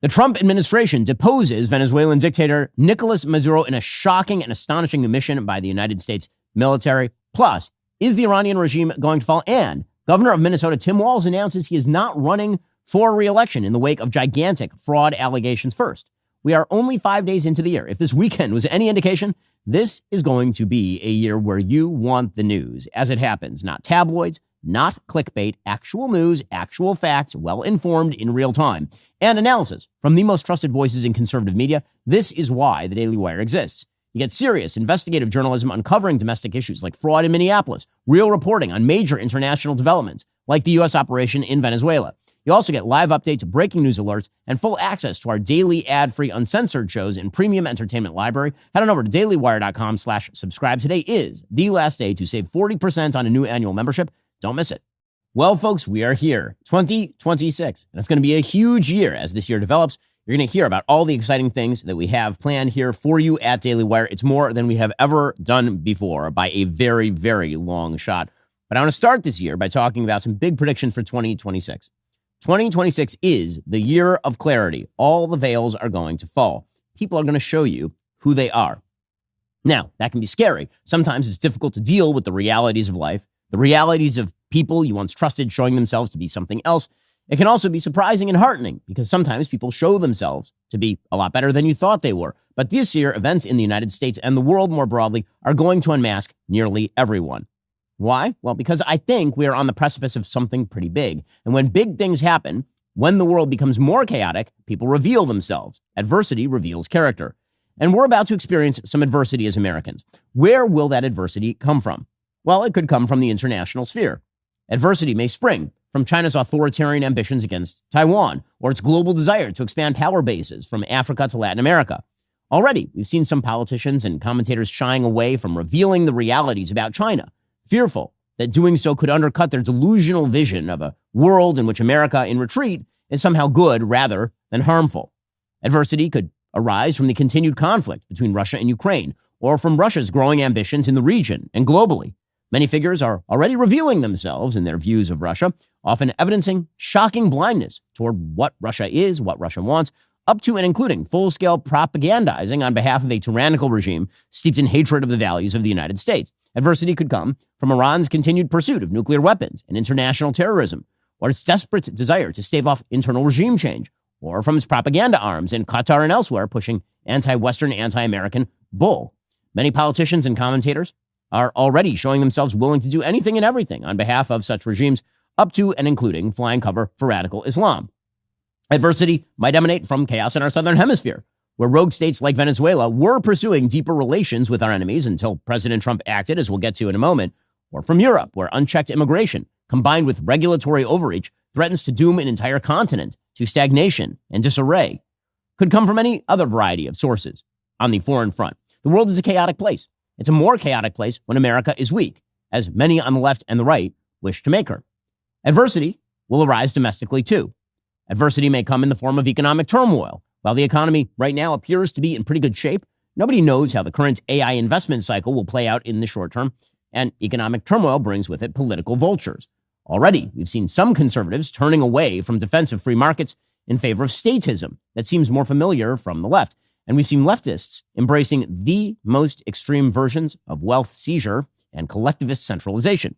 The Trump administration deposes Venezuelan dictator Nicolas Maduro in a shocking and astonishing mission by the United States military. Plus, is the Iranian regime going to fall? And Governor of Minnesota Tim Walz announces he is not running for re-election in the wake of gigantic fraud allegations. First, we are only 5 days into the year. If this weekend was any indication, this is going to be a year where you want the news as it happens, not tabloids, not clickbait, actual news, actual facts, well-informed in real time, and analysis from the most trusted voices in conservative media. This is why the Daily Wire exists. You get serious investigative journalism uncovering domestic issues like fraud in Minneapolis, real reporting on major international developments like the U.S. operation in Venezuela. You also get live updates, breaking news alerts, and full access to our daily ad-free uncensored shows in premium entertainment library. Head on over to dailywire.com/subscribe. Today is the last day to save 40% on a new annual membership. Don't miss it. Well, folks, we are here, 2026, and it's going to be a huge year as this year develops. You're going to hear about all the exciting things that we have planned here for you at Daily Wire. It's more than we have ever done before by a very, very long shot. But I want to start this year by talking about some big predictions for 2026. 2026 is the year of clarity. All the veils are going to fall. People are going to show you who they are. Now, that can be scary. Sometimes it's difficult to deal with the realities of life, the realities of people you once trusted showing themselves to be something else. It can also be surprising and heartening because sometimes people show themselves to be a lot better than you thought they were. But this year, events in the United States and the world more broadly are going to unmask nearly everyone. Why? Well, because I think we are on the precipice of something pretty big. And when big things happen, when the world becomes more chaotic, people reveal themselves. Adversity reveals character. And we're about to experience some adversity as Americans. Where will that adversity come from? Well, it could come from the international sphere. Adversity may spring from China's authoritarian ambitions against Taiwan, or its global desire to expand power bases from Africa to Latin America. Already, we've seen some politicians and commentators shying away from revealing the realities about China, fearful that doing so could undercut their delusional vision of a world in which America in retreat is somehow good rather than harmful. Adversity could arise from the continued conflict between Russia and Ukraine, or from Russia's growing ambitions in the region and globally. Many figures are already revealing themselves in their views of Russia, often evidencing shocking blindness toward what Russia is, what Russia wants, up to and including full-scale propagandizing on behalf of a tyrannical regime steeped in hatred of the values of the United States. Adversity could come from Iran's continued pursuit of nuclear weapons and international terrorism, or its desperate desire to stave off internal regime change, or from its propaganda arms in Qatar and elsewhere pushing anti-Western, anti-American bull. Many politicians and commentators are already showing themselves willing to do anything and everything on behalf of such regimes, up to and including flying cover for radical Islam. Adversity might emanate from chaos in our southern hemisphere, where rogue states like Venezuela were pursuing deeper relations with our enemies until President Trump acted, as we'll get to in a moment, or from Europe, where unchecked immigration, combined with regulatory overreach, threatens to doom an entire continent to stagnation and disarray. Could come from any other variety of sources on the foreign front. The world is a chaotic place. It's a more chaotic place when America is weak, as many on the left and the right wish to make her. Adversity will arise domestically, too. Adversity may come in the form of economic turmoil. While the economy right now appears to be in pretty good shape, nobody knows how the current AI investment cycle will play out in the short term, and economic turmoil brings with it political vultures. Already, we've seen some conservatives turning away from defensive free markets in favor of statism that seems more familiar from the left. And we've seen leftists embracing the most extreme versions of wealth seizure and collectivist centralization.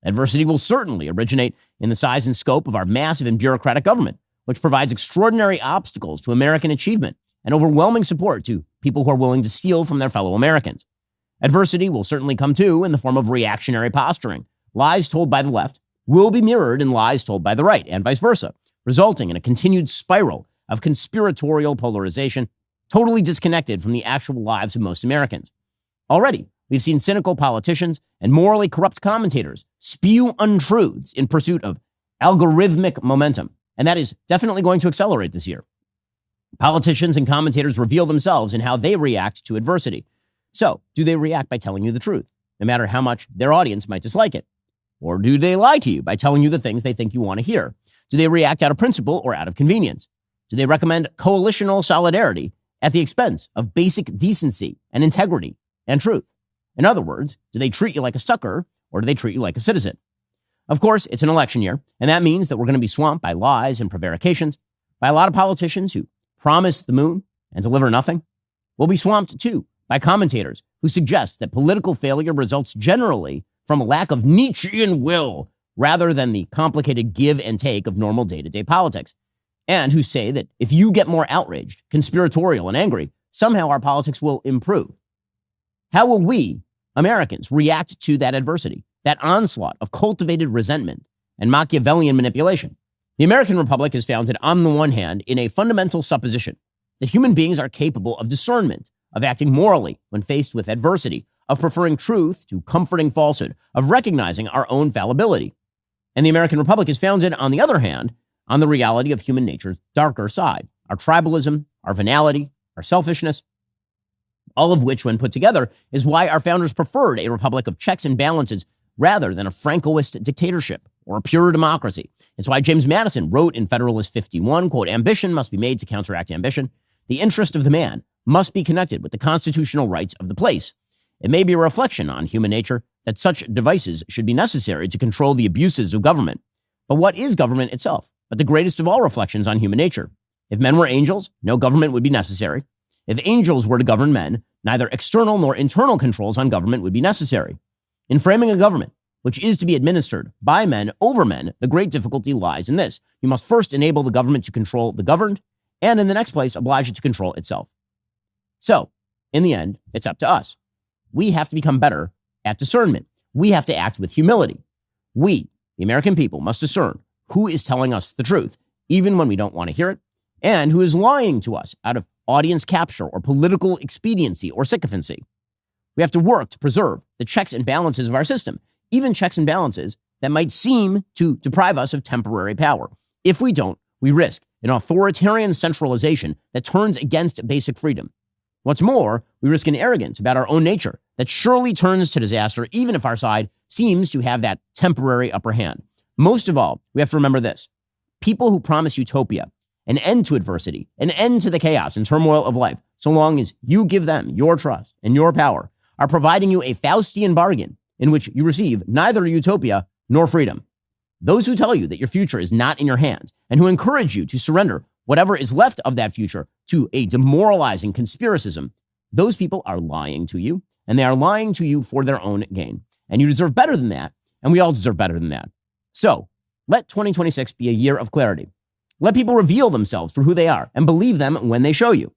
Adversity will certainly originate in the size and scope of our massive and bureaucratic government, which provides extraordinary obstacles to American achievement and overwhelming support to people who are willing to steal from their fellow Americans. Adversity will certainly come, too, in the form of reactionary posturing. Lies told by the left will be mirrored in lies told by the right, and vice versa, resulting in a continued spiral of conspiratorial polarization, totally disconnected from the actual lives of most Americans. Already, we've seen cynical politicians and morally corrupt commentators spew untruths in pursuit of algorithmic momentum, and that is definitely going to accelerate this year. Politicians and commentators reveal themselves in how they react to adversity. So, do they react by telling you the truth, no matter how much their audience might dislike it? Or do they lie to you by telling you the things they think you want to hear? Do they react out of principle or out of convenience? Do they recommend coalitional solidarity at the expense of basic decency and integrity and truth? In other words, do they treat you like a sucker or do they treat you like a citizen? Of course, it's an election year, and that means that we're going to be swamped by lies and prevarications. by a lot of politicians who promise the moon and deliver nothing. We'll be swamped, too, by commentators who suggest that political failure results generally from a lack of Nietzschean will rather than the complicated give and take of normal day-to-day politics, and who say that if you get more outraged, conspiratorial, and angry, somehow our politics will improve. How will we, Americans, react to that adversity, that onslaught of cultivated resentment and Machiavellian manipulation? The American Republic is founded, on the one hand, in a fundamental supposition that human beings are capable of discernment, of acting morally when faced with adversity, of preferring truth to comforting falsehood, of recognizing our own fallibility. And the American Republic is founded, on the other hand, on the reality of human nature's darker side, our tribalism, our venality, our selfishness, all of which, when put together, is why our founders preferred a republic of checks and balances rather than a Francoist dictatorship or a pure democracy. It's why James Madison wrote in Federalist 51, quote, "Ambition must be made to counteract ambition. The interest of the man must be connected with the constitutional rights of the place. It may be a reflection on human nature that such devices should be necessary to control the abuses of government. But what is government itself but the greatest of all reflections on human nature? If men were angels, no government would be necessary. If angels were to govern men, neither external nor internal controls on government would be necessary. In framing a government, which is to be administered by men over men, the great difficulty lies in this. You must first enable the government to control the governed, and in the next place, oblige it to control itself. So, in the end, it's up to us. We have to become better at discernment. We have to act with humility. We, the American people, must discern who is telling us the truth, even when we don't want to hear it, and who is lying to us out of audience capture or political expediency or sycophancy. We have to work to preserve the checks and balances of our system, even checks and balances that might seem to deprive us of temporary power. If we don't, we risk an authoritarian centralization that turns against basic freedom. What's more, we risk an arrogance about our own nature that surely turns to disaster, even if our side seems to have that temporary upper hand. Most of all, we have to remember this. People who promise utopia, an end to adversity, an end to the chaos and turmoil of life, so long as you give them your trust and your power, are providing you a Faustian bargain in which you receive neither utopia nor freedom. Those who tell you that your future is not in your hands and who encourage you to surrender whatever is left of that future to a demoralizing conspiracism, those people are lying to you, and they are lying to you for their own gain. And you deserve better than that, and we all deserve better than that. So, let 2026 be a year of clarity. Let people reveal themselves for who they are and believe them when they show you.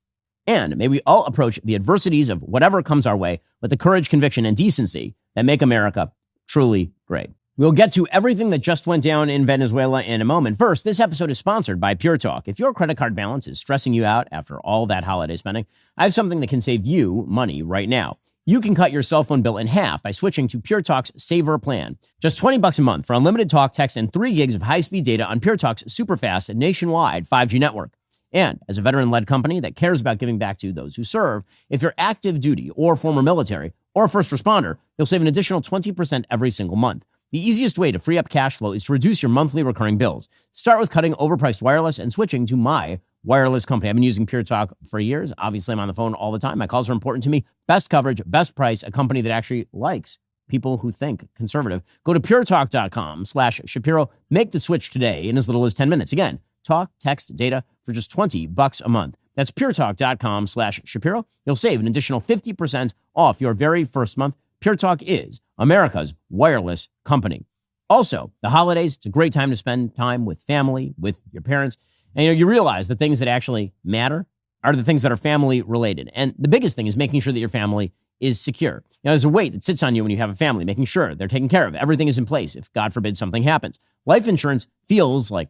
And may we all approach the adversities of whatever comes our way with the courage, conviction, and decency that make America truly great. We'll get to everything that just went down in Venezuela in a moment. First, this episode is sponsored by Pure Talk. If your credit card balance is stressing you out after all that holiday spending, I have something that can save you money right now. You can cut your cell phone bill in half by switching to Pure Talk's Saver plan. Just $20 a month for unlimited talk, text, and 3 gigs of high-speed data on Pure Talk's super-fast nationwide 5G network. And as a veteran-led company that cares about giving back to those who serve, if you're active duty or former military or first responder, you'll save an additional 20% every single month. The easiest way to free up cash flow is to reduce your monthly recurring bills. Start with cutting overpriced wireless and switching to my wireless company. I've been using Pure Talk for years. Obviously, I'm on the phone all the time. My calls are important to me. Best coverage, best price, a company that actually likes people who think conservative. Go to puretalk.com/Shapiro. Make the switch today in as little as 10 minutes. Again, talk, text, data for just $20 a month. That's puretalk.com/Shapiro. You'll save an additional 50% off your very first month. Pure Talk is America's wireless company. Also, the holidays, it's a great time to spend time with family, with your parents. And you realize the things that actually matter are the things that are family related. And the biggest thing is making sure that your family is secure. There's a weight that sits on you when you have a family, making sure they're taken care of. Everything is in place if, God forbid, something happens. Life insurance feels like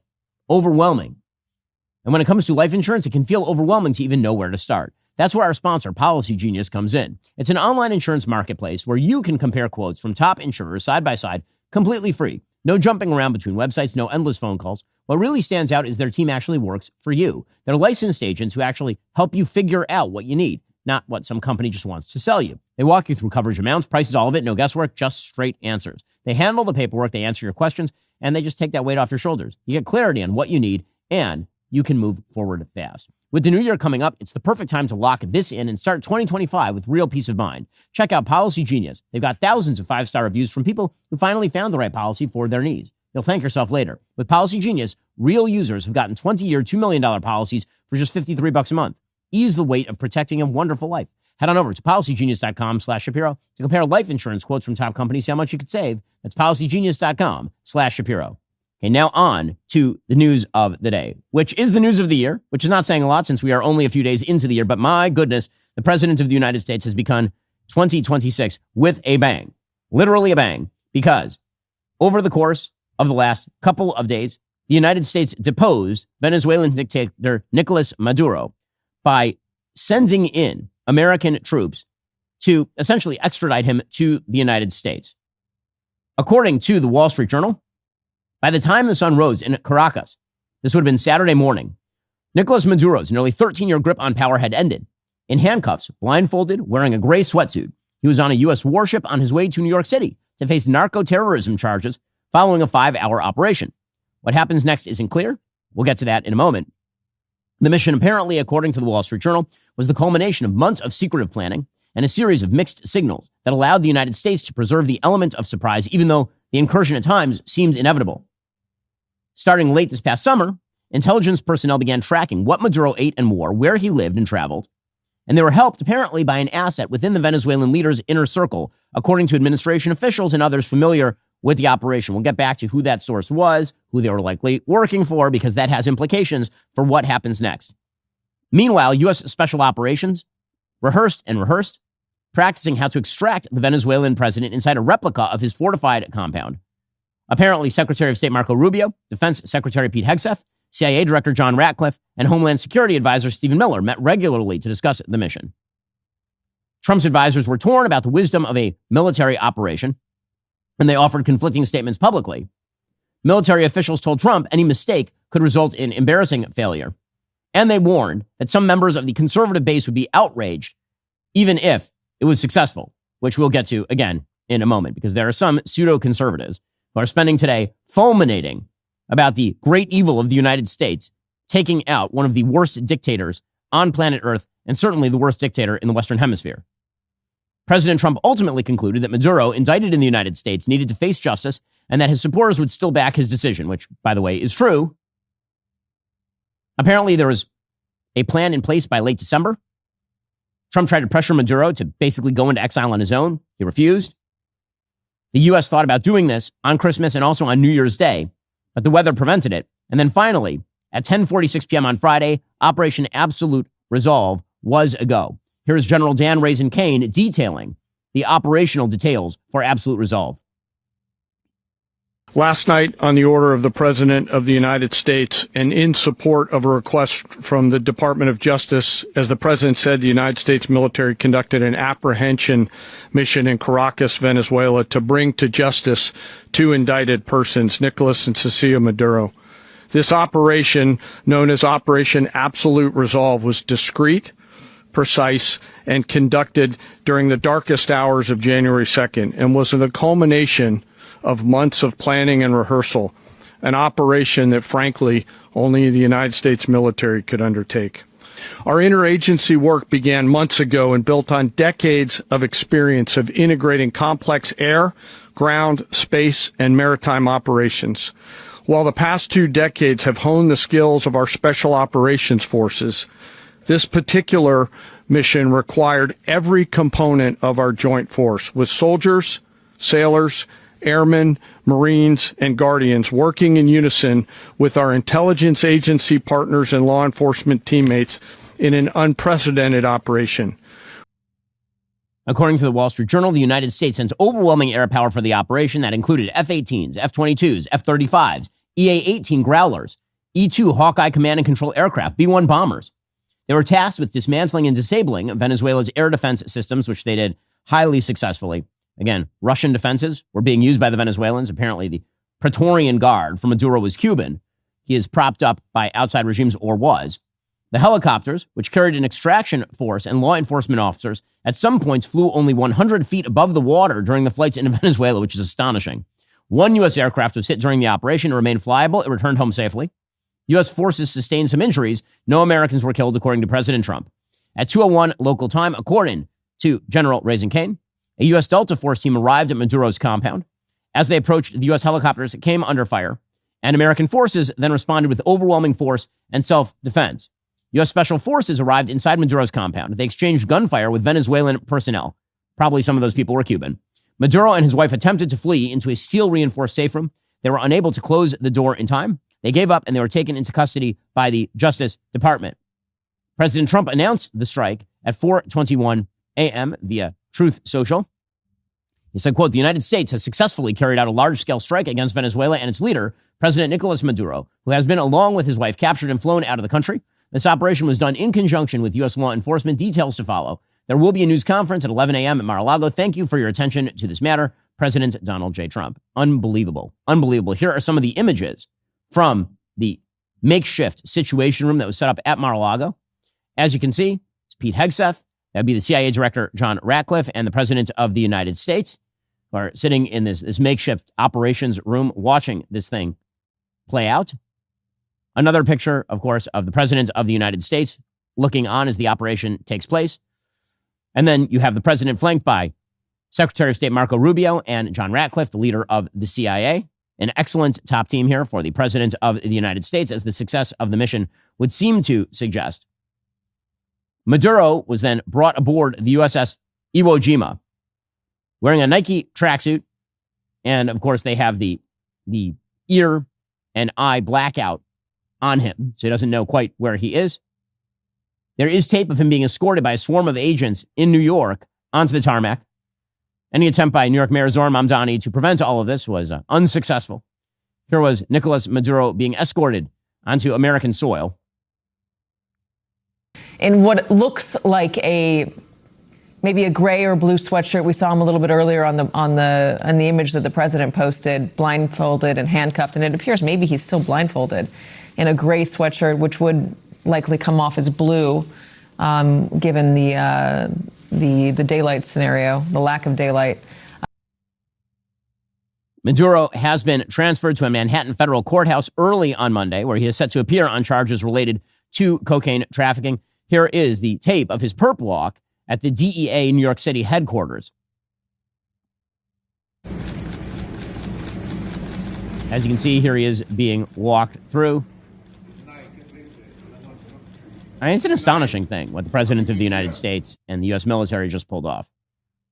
overwhelming. And when it comes to life insurance, it can feel overwhelming to even know where to start. That's where our sponsor, Policy Genius, comes in. It's an online insurance marketplace where you can compare quotes from top insurers side by side, completely free. No jumping around between websites, no endless phone calls. What really stands out is their team actually works for you. They're licensed agents who actually help you figure out what you need, not what some company just wants to sell you. They walk you through coverage amounts, prices, all of it, no guesswork, just straight answers. They handle the paperwork, they answer your questions, and they just take that weight off your shoulders. You get clarity on what you need, and you can move forward fast. With the new year coming up, it's the perfect time to lock this in and start 2025 with real peace of mind. Check out Policy Genius. They've got thousands of 5-star reviews from people who finally found the right policy for their needs. You'll thank yourself later. With Policy Genius, real users have gotten 20-year, $2 million policies for just $53 a month. Ease the weight of protecting a wonderful life. Head on over to policygenius.com/Shapiro to compare life insurance quotes from top companies, see how much you could save. That's policygenius.com/Shapiro. Okay, now on to the news of the day, which is the news of the year, which is not saying a lot since we are only a few days into the year. But my goodness, the president of the United States has begun 2026 with a bang, literally a bang, because over the course of the last couple of days, the United States deposed Venezuelan dictator Nicolas Maduro by sending in American troops to essentially extradite him to the United States. According to the Wall Street Journal, by the time the sun rose in Caracas, this would have been Saturday morning, Nicolas Maduro's nearly 13-year grip on power had ended. In handcuffs, blindfolded, wearing a gray sweatsuit, he was on a U.S. warship on his way to New York City to face narco-terrorism charges following a 5-hour operation. What happens next isn't clear. We'll get to that in a moment. The mission, apparently, according to the Wall Street Journal, was the culmination of months of secretive planning and a series of mixed signals that allowed the United States to preserve the element of surprise, even though the incursion at times seemed inevitable. Starting late this past summer, intelligence personnel began tracking what Maduro ate and wore, where he lived and traveled, and they were helped apparently by an asset within the Venezuelan leader's inner circle, according to administration officials and others familiar with the operation. We'll get back to who that source was, who they were likely working for, because that has implications for what happens next. Meanwhile, U.S. Special Operations rehearsed, practicing how to extract the Venezuelan president inside a replica of his fortified compound. Apparently, Secretary of State Marco Rubio, Defense Secretary Pete Hegseth, CIA Director John Ratcliffe, and Homeland Security Advisor Stephen Miller met regularly to discuss the mission. Trump's advisors were torn about the wisdom of a military operation, and they offered conflicting statements publicly. Military officials told Trump any mistake could result in embarrassing failure, and they warned that some members of the conservative base would be outraged even if it was successful, which we'll get to again in a moment, because there are some pseudo-conservatives who are spending today fulminating about the great evil of the United States taking out one of the worst dictators on planet Earth, and certainly the worst dictator in the Western Hemisphere. President Trump ultimately concluded that Maduro, indicted in the United States, needed to face justice and that his supporters would still back his decision, which, by the way, is true. Apparently, there was a plan in place by late December. Trump tried to pressure Maduro to basically go into exile on his own. He refused. The U.S. thought about doing this on Christmas and also on New Year's Day, but the weather prevented it. And then finally, at 10:46 p.m. on Friday, Operation Absolute Resolve was a go. Here's General Dan Raisin Kane detailing the operational details for Absolute Resolve. Last night, on the order of the President of the United States and in support of a request from the Department of Justice, as the President said, the United States military conducted an apprehension mission in Caracas, Venezuela, to bring to justice two indicted persons, Nicolas and Cecilia Maduro. This operation, known as Operation Absolute Resolve, was discreet, precise, and conducted during the darkest hours of January 2nd and was the culmination of months of planning and rehearsal, an operation that, frankly, only the United States military could undertake. Our interagency work began months ago and built on decades of experience of integrating complex air, ground, space, and maritime operations. While the past 2 decades have honed the skills of our special operations forces, this particular mission required every component of our joint force, with soldiers, sailors, airmen, Marines, and Guardians working in unison with our intelligence agency partners and law enforcement teammates in an unprecedented operation. According to the Wall Street Journal, the United States sent overwhelming air power for the operation that included F-18s, F-22s, F-35s, EA-18 Growlers, E-2 Hawkeye command and control aircraft, B-1 bombers. They were tasked with dismantling and disabling Venezuela's air defense systems, which they did highly successfully. Again, Russian defenses were being used by the Venezuelans. Apparently, the Praetorian Guard for Maduro was Cuban. He is propped up by outside regimes, or was. The helicopters, which carried an extraction force and law enforcement officers, at some points flew only 100 feet above the water during the flights into Venezuela, which is astonishing. One U.S. aircraft was hit during the operation and remained flyable. It returned home safely. U.S. forces sustained some injuries. No Americans were killed, according to President Trump. At 2:01 local time, according to General Raisin Kane, a U.S. Delta Force team arrived at Maduro's compound. As they approached, the U.S. helicopters came under fire, and American forces then responded with overwhelming force and self-defense. U.S. Special Forces arrived inside Maduro's compound. They exchanged gunfire with Venezuelan personnel. Probably some of those people were Cuban. Maduro and his wife attempted to flee into a steel-reinforced safe room. They were unable to close the door in time. They gave up, and they were taken into custody by the Justice Department. President Trump announced the strike at 4:21 a.m. via Truth Social. He said, quote, "The United States has successfully carried out a large-scale strike against Venezuela and its leader, President Nicolas Maduro, who has been, along with his wife, captured and flown out of the country. This operation was done in conjunction with U.S. law enforcement. Details to follow. There will be a news conference at 11 a.m. at Mar-a-Lago. Thank you for your attention to this matter. President Donald J. Trump." Unbelievable. Unbelievable. Here are some of the images from the makeshift situation room that was set up at Mar-a-Lago. As you can see, it's Pete Hegseth. That would be the CIA Director, John Ratcliffe, and the President of the United States, who are sitting in this makeshift operations room watching this thing play out. Another picture, of course, of the President of the United States looking on as the operation takes place. And then you have the President flanked by Secretary of State Marco Rubio and John Ratcliffe, the leader of the CIA. An excellent top team here for the President of the United States, as the success of the mission would seem to suggest. Maduro was then brought aboard the USS Iwo Jima wearing a Nike tracksuit. And of course, they have the ear and eye blackout on him, so he doesn't know quite where he is. There is tape of him being escorted by a swarm of agents in New York onto the tarmac. Any attempt by New York Mayor Zohran Mamdani to prevent all of this was unsuccessful. Here was Nicolas Maduro being escorted onto American soil. In what looks like maybe a gray or blue sweatshirt. We saw him a little bit earlier on the image that the president posted, blindfolded and handcuffed, and it appears maybe he's still blindfolded in a gray sweatshirt, which would likely come off as blue, given the daylight scenario, the lack of daylight. Maduro has been transferred to a Manhattan federal courthouse early on Monday, where he is set to appear on charges related to cocaine trafficking. Here is the tape of his perp walk at the DEA New York City headquarters. As you can see, here he is being walked through. I mean, it's an astonishing thing what the President of the United States and the U.S. military just pulled off.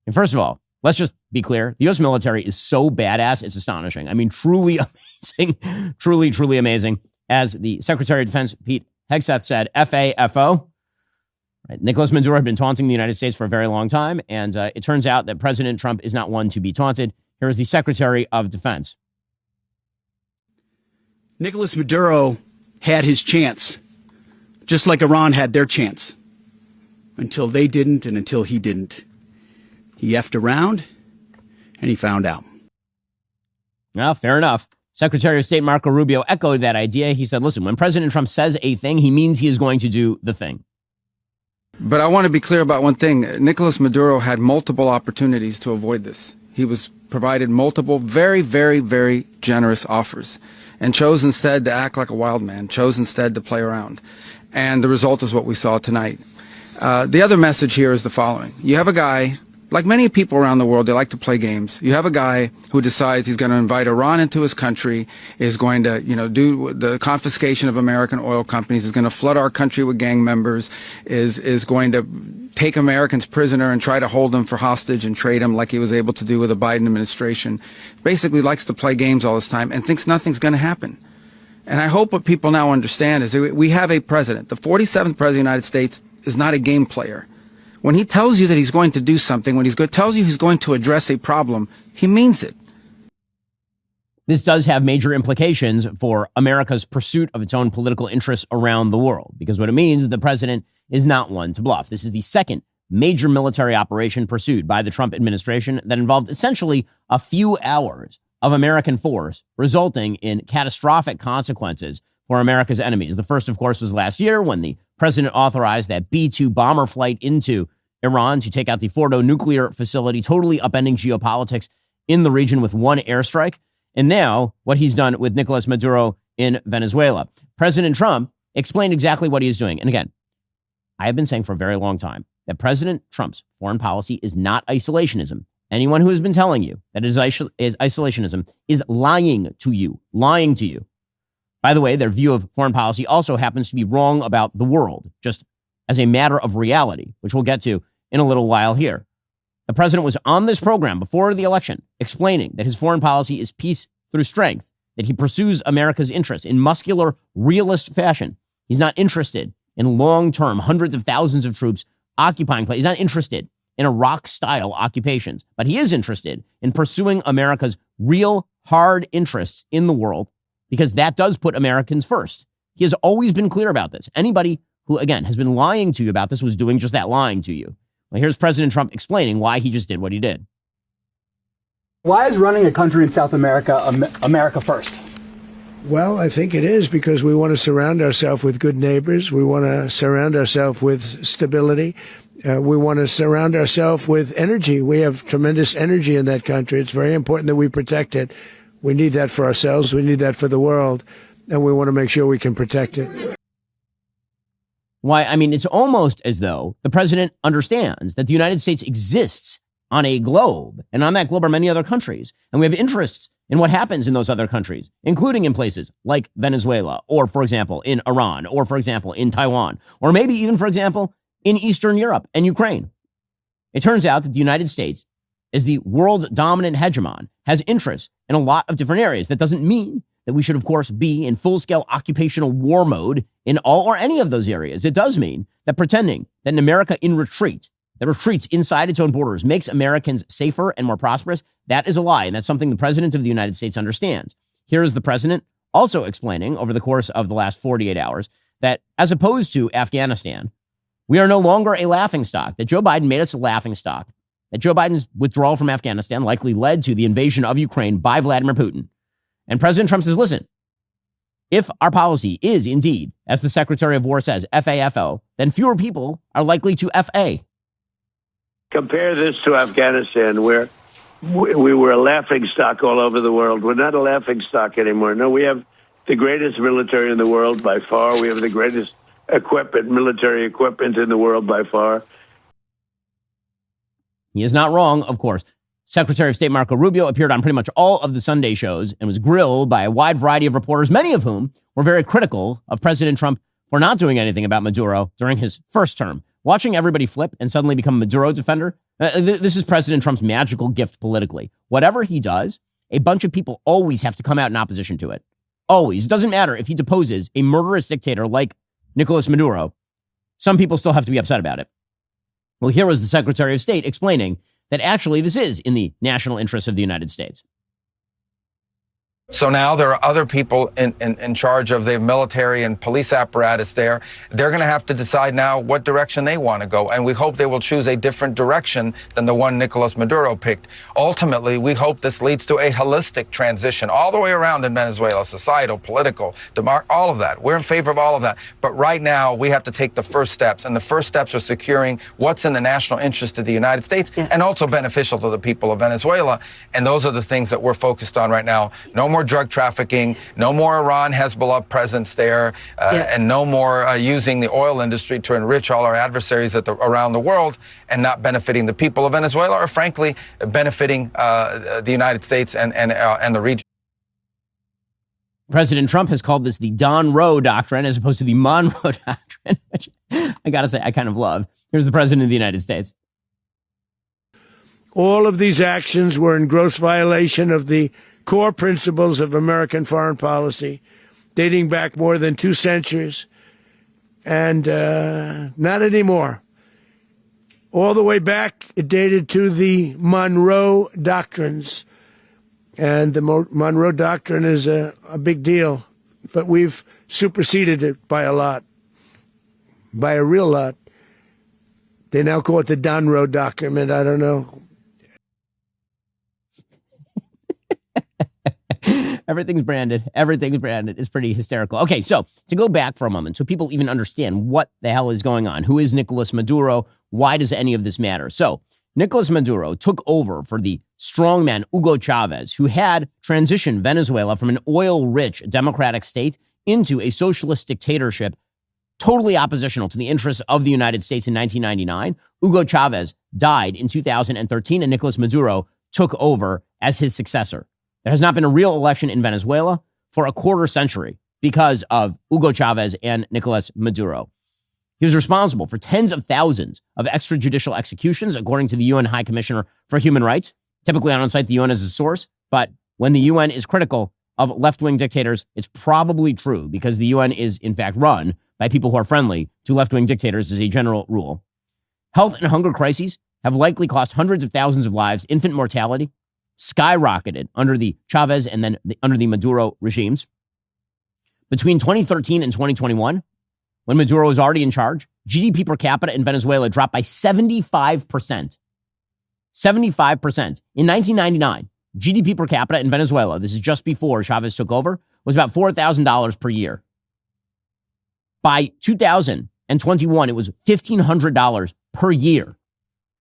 And first of all, let's just be clear. The U.S. military is so badass, it's astonishing. I mean, truly amazing. Truly, truly amazing. As the Secretary of Defense, Pete Hegseth, said, FAFO. Right. Nicolas Maduro had been taunting the United States for a very long time, and it turns out that President Trump is not one to be taunted. Here is the Secretary of Defense. Nicolas Maduro had his chance, just like Iran had their chance, until they didn't and until he didn't. He effed around, and he found out. Well, fair enough. Secretary of State Marco Rubio echoed that idea. He said, listen, when President Trump says a thing, he means he is going to do the thing. But I want to be clear about one thing. Nicolas Maduro had multiple opportunities to avoid this. He was provided multiple very, very, very generous offers and chose instead to act like a wild man, chose instead to play around. And the result is what we saw tonight. The other message here is the following. You have a guy, like many people around the world, they like to play games. You have a guy who decides he's going to invite Iran into his country, is going to, do the confiscation of American oil companies, is going to flood our country with gang members, is going to take Americans prisoner and try to hold them for hostage and trade them like he was able to do with the Biden administration. Basically likes to play games all this time and thinks nothing's going to happen. And I hope what people now understand is that we have a president. The 47th president of the United States is not a game player. When he tells you that he's going to do something, when tells you he's going to address a problem, he means it. This does have major implications for America's pursuit of its own political interests around the world, because what it means is the president is not one to bluff. This is the second major military operation pursued by the Trump administration that involved essentially a few hours of American force, resulting in catastrophic consequences for America's enemies. The first, of course, was last year when the president authorized that B-2 bomber flight into Iran to take out the Fordo nuclear facility, totally upending geopolitics in the region with one airstrike. And now what he's done with Nicolas Maduro in Venezuela. President Trump explained exactly what he is doing. And again, I have been saying for a very long time that President Trump's foreign policy is not isolationism. Anyone who has been telling you that is isolationism is lying to you, lying to you. By the way, their view of foreign policy also happens to be wrong about the world, just as a matter of reality, which we'll get to in a little while here. The president was on this program before the election explaining that his foreign policy is peace through strength, that he pursues America's interests in muscular, realist fashion. He's not interested in long-term hundreds of thousands of troops occupying places. He's not interested in Iraq-style occupations, but he is interested in pursuing America's real hard interests in the world, because that does put Americans first. He has always been clear about this. Anybody who, again, has been lying to you about this was doing just that, lying to you. Well, here's President Trump explaining why he just did what he did. Why is running a country in South America America first? Well, I think it is because we want to surround ourselves with good neighbors. We want to surround ourselves with stability. We want to surround ourselves with energy. We have tremendous energy in that country. It's very important that we protect it. We need that for ourselves. We need that for the world. And we want to make sure we can protect it. Why? I mean, it's almost as though the president understands that the United States exists on a globe, and on that globe are many other countries. And we have interests in what happens in those other countries, including in places like Venezuela, or, for example, in Iran, or, for example, in Taiwan, or maybe even, for example, in Eastern Europe and Ukraine. It turns out that the United States, as the world's dominant hegemon, has interests in a lot of different areas. That doesn't mean that we should, of course, be in full-scale occupational war mode in all or any of those areas. It does mean that pretending that an America in retreat, that retreats inside its own borders, makes Americans safer and more prosperous, that is a lie, and that's something the president of the United States understands. Here is the president also explaining over the course of the last 48 hours that, as opposed to Afghanistan, we are no longer a laughingstock, that Joe Biden made us a laughingstock, that Joe Biden's withdrawal from Afghanistan likely led to the invasion of Ukraine by Vladimir Putin. And President Trump says, listen, if our policy is indeed, as the Secretary of War says, FAFO, then fewer people are likely to FA. Compare this to Afghanistan, where we were a laughingstock all over the world. We're not a laughingstock anymore. No, we have the greatest military in the world by far. We have the greatest equipment, military equipment in the world by far. He is not wrong, of course. Secretary of State Marco Rubio appeared on pretty much all of the Sunday shows and was grilled by a wide variety of reporters, many of whom were very critical of President Trump for not doing anything about Maduro during his first term. Watching everybody flip and suddenly become a Maduro defender, this is President Trump's magical gift politically. Whatever he does, a bunch of people always have to come out in opposition to it. Always. It doesn't matter if he deposes a murderous dictator like Nicolas Maduro. Some people still have to be upset about it. Well, here was the Secretary of State explaining that actually this is in the national interest of the United States. So now there are other people in charge of the military and police apparatus there. They're going to have to decide now what direction they want to go. And we hope they will choose a different direction than the one Nicolas Maduro picked. Ultimately, we hope this leads to a holistic transition all the way around in Venezuela, societal, political, all of that. We're in favor of all of that. But right now, we have to take the first steps. And the first steps are securing what's in the national interest of the United States and also beneficial to the people of Venezuela. And those are the things that we're focused on right now. No more drug trafficking, no more Iran Hezbollah presence there, and no more using the oil industry to enrich all our adversaries around the world and not benefiting the people of Venezuela, or frankly, benefiting the United States and the region. President Trump has called this the Don Roe doctrine as opposed to the Monroe doctrine, which I got to say I kind of love. Here's the president of the United States. All of these actions were in gross violation of the core principles of American foreign policy, dating back more than 2 centuries, and not anymore. All the way back, it dated to the Monroe Doctrines, and the Monroe Doctrine is a big deal, but we've superseded it by a lot, by a real lot. They now call it the Don Roe document. I don't know. Everything's branded. Everything's branded. It's pretty hysterical. Okay, so to go back for a moment, so people even understand what the hell is going on. Who is Nicolas Maduro? Why does any of this matter? So Nicolas Maduro took over for the strongman Hugo Chavez, who had transitioned Venezuela from an oil-rich democratic state into a socialist dictatorship, totally oppositional to the interests of the United States in 1999. Hugo Chavez died in 2013 and Nicolas Maduro took over as his successor. There has not been a real election in Venezuela for a quarter century because of Hugo Chavez and Nicolas Maduro. He was responsible for tens of thousands of extrajudicial executions, according to the UN High Commissioner for Human Rights. Typically, I don't cite the UN as a source, but when the UN is critical of left-wing dictators, it's probably true because the UN is, in fact, run by people who are friendly to left-wing dictators as a general rule. Health and hunger crises have likely cost hundreds of thousands of lives. Infant mortality skyrocketed under the Chavez and then under the Maduro regimes. Between 2013 and 2021, when Maduro was already in charge, GDP per capita in Venezuela dropped by 75%. 75%. In 1999, GDP per capita in Venezuela, this is just before Chavez took over, was about $4,000 per year. By 2021, it was $1,500 per year.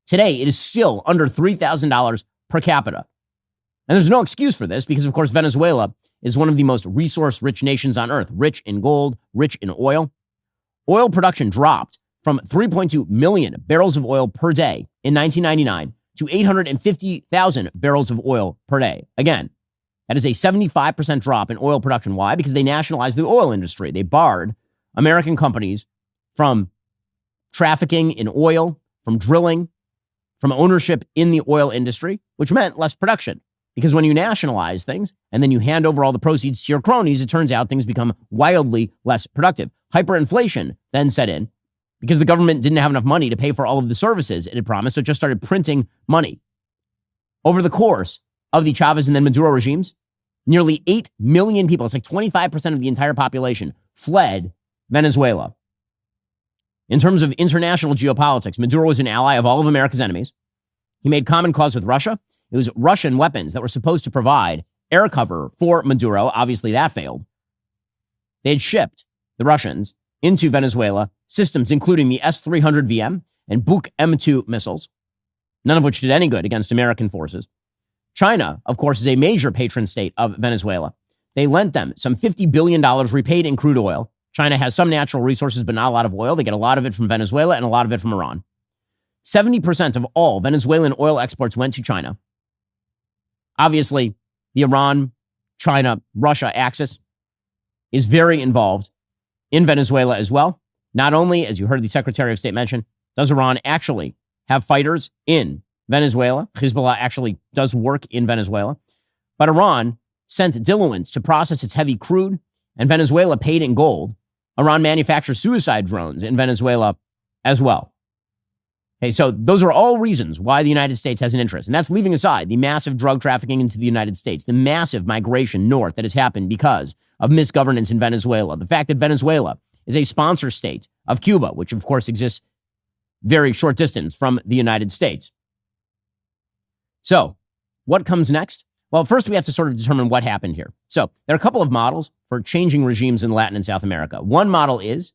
Today, it is still under $3,000 per capita. And there's no excuse for this because, of course, Venezuela is one of the most resource-rich nations on earth, rich in gold, rich in oil. Oil production dropped from 3.2 million barrels of oil per day in 1999 to 850,000 barrels of oil per day. Again, that is a 75% drop in oil production. Why? Because they nationalized the oil industry. They barred American companies from trafficking in oil, from drilling, from ownership in the oil industry, which meant less production. Because when you nationalize things and then you hand over all the proceeds to your cronies, it turns out things become wildly less productive. Hyperinflation then set in because the government didn't have enough money to pay for all of the services it had promised, so it just started printing money. Over the course of the Chavez and then Maduro regimes, nearly 8 million people, it's like 25% of the entire population, fled Venezuela. In terms of international geopolitics, Maduro was an ally of all of America's enemies. He made common cause with Russia. It was Russian weapons that were supposed to provide air cover for Maduro. Obviously, that failed. They had shipped, the Russians, into Venezuela systems including the S-300VM and Buk M2 missiles, none of which did any good against American forces. China, of course, is a major patron state of Venezuela. They lent them some $50 billion repaid in crude oil. China has some natural resources, but not a lot of oil. They get a lot of it from Venezuela and a lot of it from Iran. 70% of all Venezuelan oil exports went to China. Obviously, the Iran, China, Russia axis is very involved in Venezuela as well. Not only, as you heard the Secretary of State mention, does Iran actually have fighters in Venezuela. Hezbollah actually does work in Venezuela. But Iran sent diluents to process its heavy crude, and Venezuela paid in gold. Iran manufactures suicide drones in Venezuela as well. Okay, so those are all reasons why the United States has an interest. And that's leaving aside the massive drug trafficking into the United States, the massive migration north that has happened because of misgovernance in Venezuela, the fact that Venezuela is a sponsor state of Cuba, which of course exists very short distance from the United States. So what comes next? Well, first we have to sort of determine what happened here. So there are a couple of models for changing regimes in Latin and South America. One model is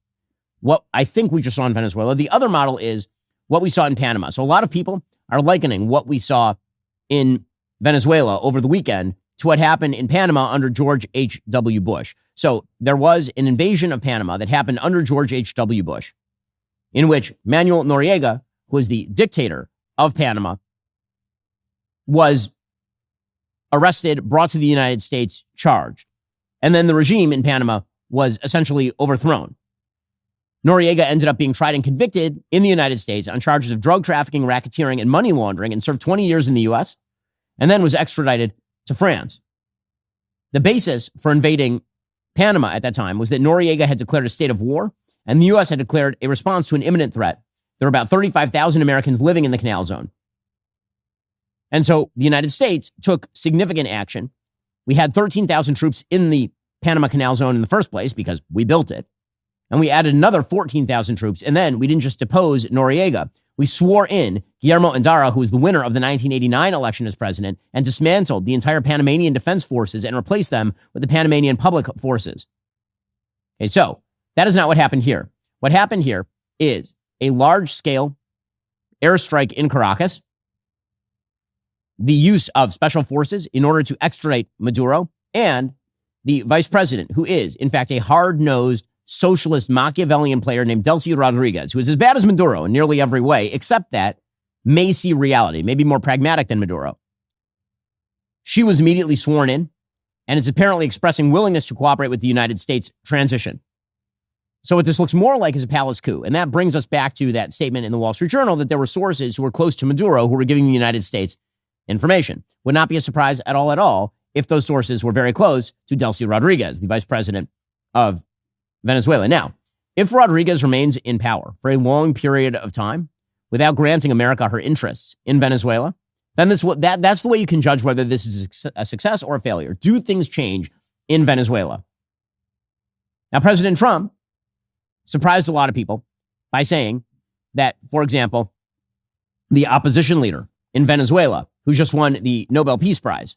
what I think we just saw in Venezuela. The other model is what we saw in Panama. So a lot of people are likening what we saw in Venezuela over the weekend to what happened in Panama under George H.W. Bush. So there was an invasion of Panama that happened under George H.W. Bush, in which Manuel Noriega, who was the dictator of Panama, was arrested, brought to the United States, charged. And then the regime in Panama was essentially overthrown. Noriega ended up being tried and convicted in the United States on charges of drug trafficking, racketeering, and money laundering, and served 20 years in the U.S., and then was extradited to France. The basis for invading Panama at that time was that Noriega had declared a state of war, and the U.S. had declared a response to an imminent threat. There were about 35,000 Americans living in the Canal Zone. And so the United States took significant action. We had 13,000 troops in the Panama Canal Zone in the first place because we built it. And we added another 14,000 troops. And then we didn't just depose Noriega. We swore in Guillermo Endara, who was the winner of the 1989 election as president, and dismantled the entire Panamanian defense forces and replaced them with the Panamanian public forces. Okay, so that is not what happened here. What happened here is a large-scale airstrike in Caracas, the use of special forces in order to extradite Maduro, and the vice president, who is, in fact, a hard-nosed socialist Machiavellian player named Delcy Rodriguez, who is as bad as Maduro in nearly every way, except that may see reality, maybe more pragmatic than Maduro. She was immediately sworn in and is apparently expressing willingness to cooperate with the United States transition. So what this looks more like is a palace coup. And that brings us back to that statement in the Wall Street Journal that there were sources who were close to Maduro who were giving the United States information. Would not be a surprise at all if those sources were very close to Delcy Rodriguez, the vice president of Venezuela. Now, if Rodriguez remains in power for a long period of time without granting America her interests in Venezuela, then that's the way you can judge whether this is a success or a failure. Do things change in Venezuela? Now, President Trump surprised a lot of people by saying that, for example, the opposition leader in Venezuela, who just won the Nobel Peace Prize,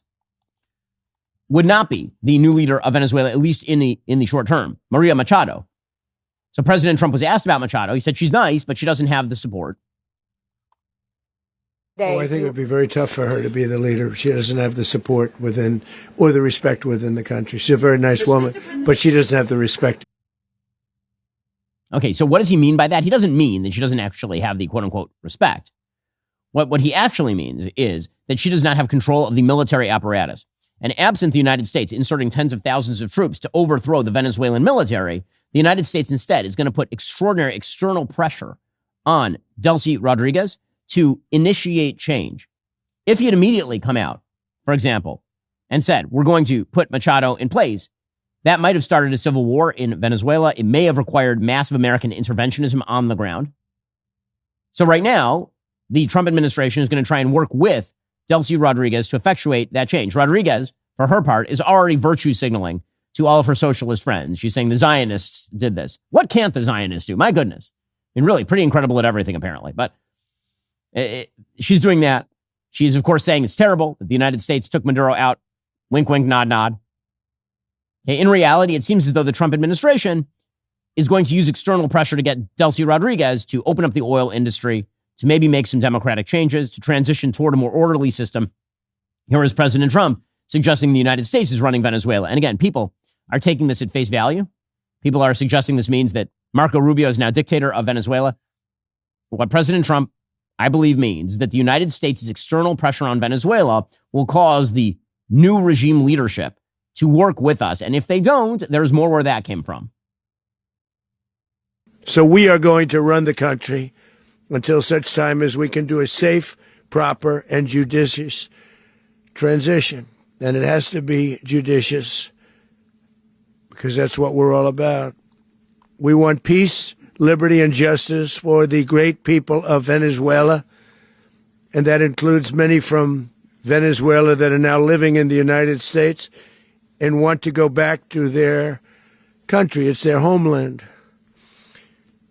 would not be the new leader of Venezuela, at least in the short term, Maria Machado. So President Trump was asked about Machado. He said she's nice, but she doesn't have the support. Oh, I think it would be very tough for her to be the leader. She doesn't have the support within or the respect within the country. She's a very nice woman, but she doesn't have the respect. Okay, so what does he mean by that? He doesn't mean that she doesn't actually have the quote-unquote respect. What he actually means is that she does not have control of the military apparatus. And absent the United States inserting tens of thousands of troops to overthrow the Venezuelan military, the United States instead is going to put extraordinary external pressure on Delcy Rodriguez to initiate change. If he had immediately come out, for example, and said, we're going to put Machado in place, that might have started a civil war in Venezuela. It may have required massive American interventionism on the ground. So right now, the Trump administration is going to try and work with Delcy Rodriguez to effectuate that change. Rodriguez, for her part, is already virtue signaling to all of her socialist friends. She's saying the Zionists did this. What can't the Zionists do? My goodness. I mean, really pretty incredible at everything, apparently. But she's doing that. She's, of course, saying it's terrible that the United States took Maduro out. Wink, wink, nod, nod. Okay, in reality, it seems as though the Trump administration is going to use external pressure to get Delcy Rodriguez to open up the oil industry, to maybe make some democratic changes, to transition toward a more orderly system. Here is President Trump suggesting the United States is running Venezuela. And again, people are taking this at face value. People are suggesting this means that Marco Rubio is now dictator of Venezuela. What President Trump, I believe, means that the United States' external pressure on Venezuela will cause the new regime leadership to work with us. And if they don't, there's more where that came from. So we are going to run the country until such time as we can do a safe, proper, and judicious transition. And it has to be judicious because that's what we're all about. We want peace, liberty, and justice for the great people of Venezuela. And that includes many from Venezuela that are now living in the United States and want to go back to their country. It's their homeland.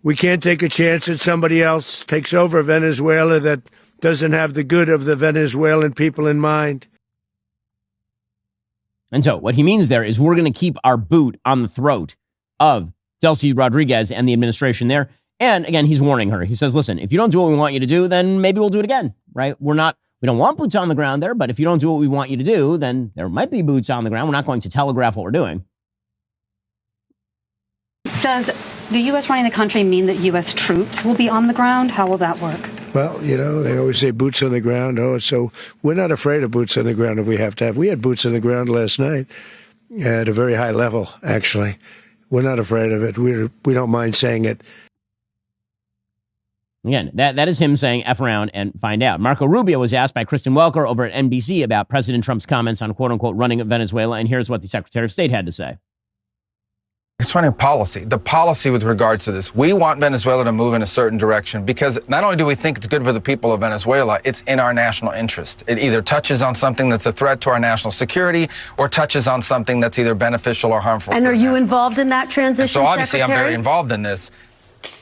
We can't take a chance that somebody else takes over Venezuela that doesn't have the good of the Venezuelan people in mind. And so what he means there is we're going to keep our boot on the throat of Delcy Rodriguez and the administration there. And again, he's warning her. He says, listen, if you don't do what we want you to do, then maybe we'll do it again, right? We don't want boots on the ground there, but if you don't do what we want you to do, then there might be boots on the ground. We're not going to telegraph what we're doing. Does the U.S. running the country mean that U.S. troops will be on the ground? How will that work? Well, you know, they always say boots on the ground. Oh, so we're not afraid of boots on the ground if we have to have. We had boots on the ground last night at a very high level, actually. We're not afraid of it. We don't mind saying it. Again, that is him saying F around and find out. Marco Rubio was asked by Kristen Welker over at NBC about President Trump's comments on quote-unquote running Venezuela, and here's what the Secretary of State had to say. It's running policy. The policy with regards to this. We want Venezuela to move in a certain direction because not only do we think it's good for the people of Venezuela, it's in our national interest. It either touches on something that's a threat to our national security or touches on something that's either beneficial or harmful. And are you involved in that transition, so obviously Secretary? I'm very involved in this.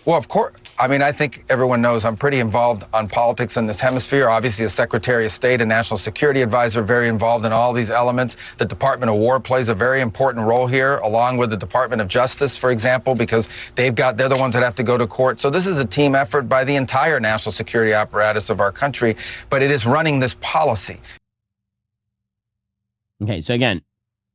Well, of course. I mean, I think everyone knows I'm pretty involved on politics in this hemisphere. Obviously, as Secretary of State and National Security Advisor, very involved in all these elements. The Department of War plays a very important role here, along with the Department of Justice, for example, because they're the ones that have to go to court. So this is a team effort by the entire national security apparatus of our country, but it is running this policy. Okay, so again,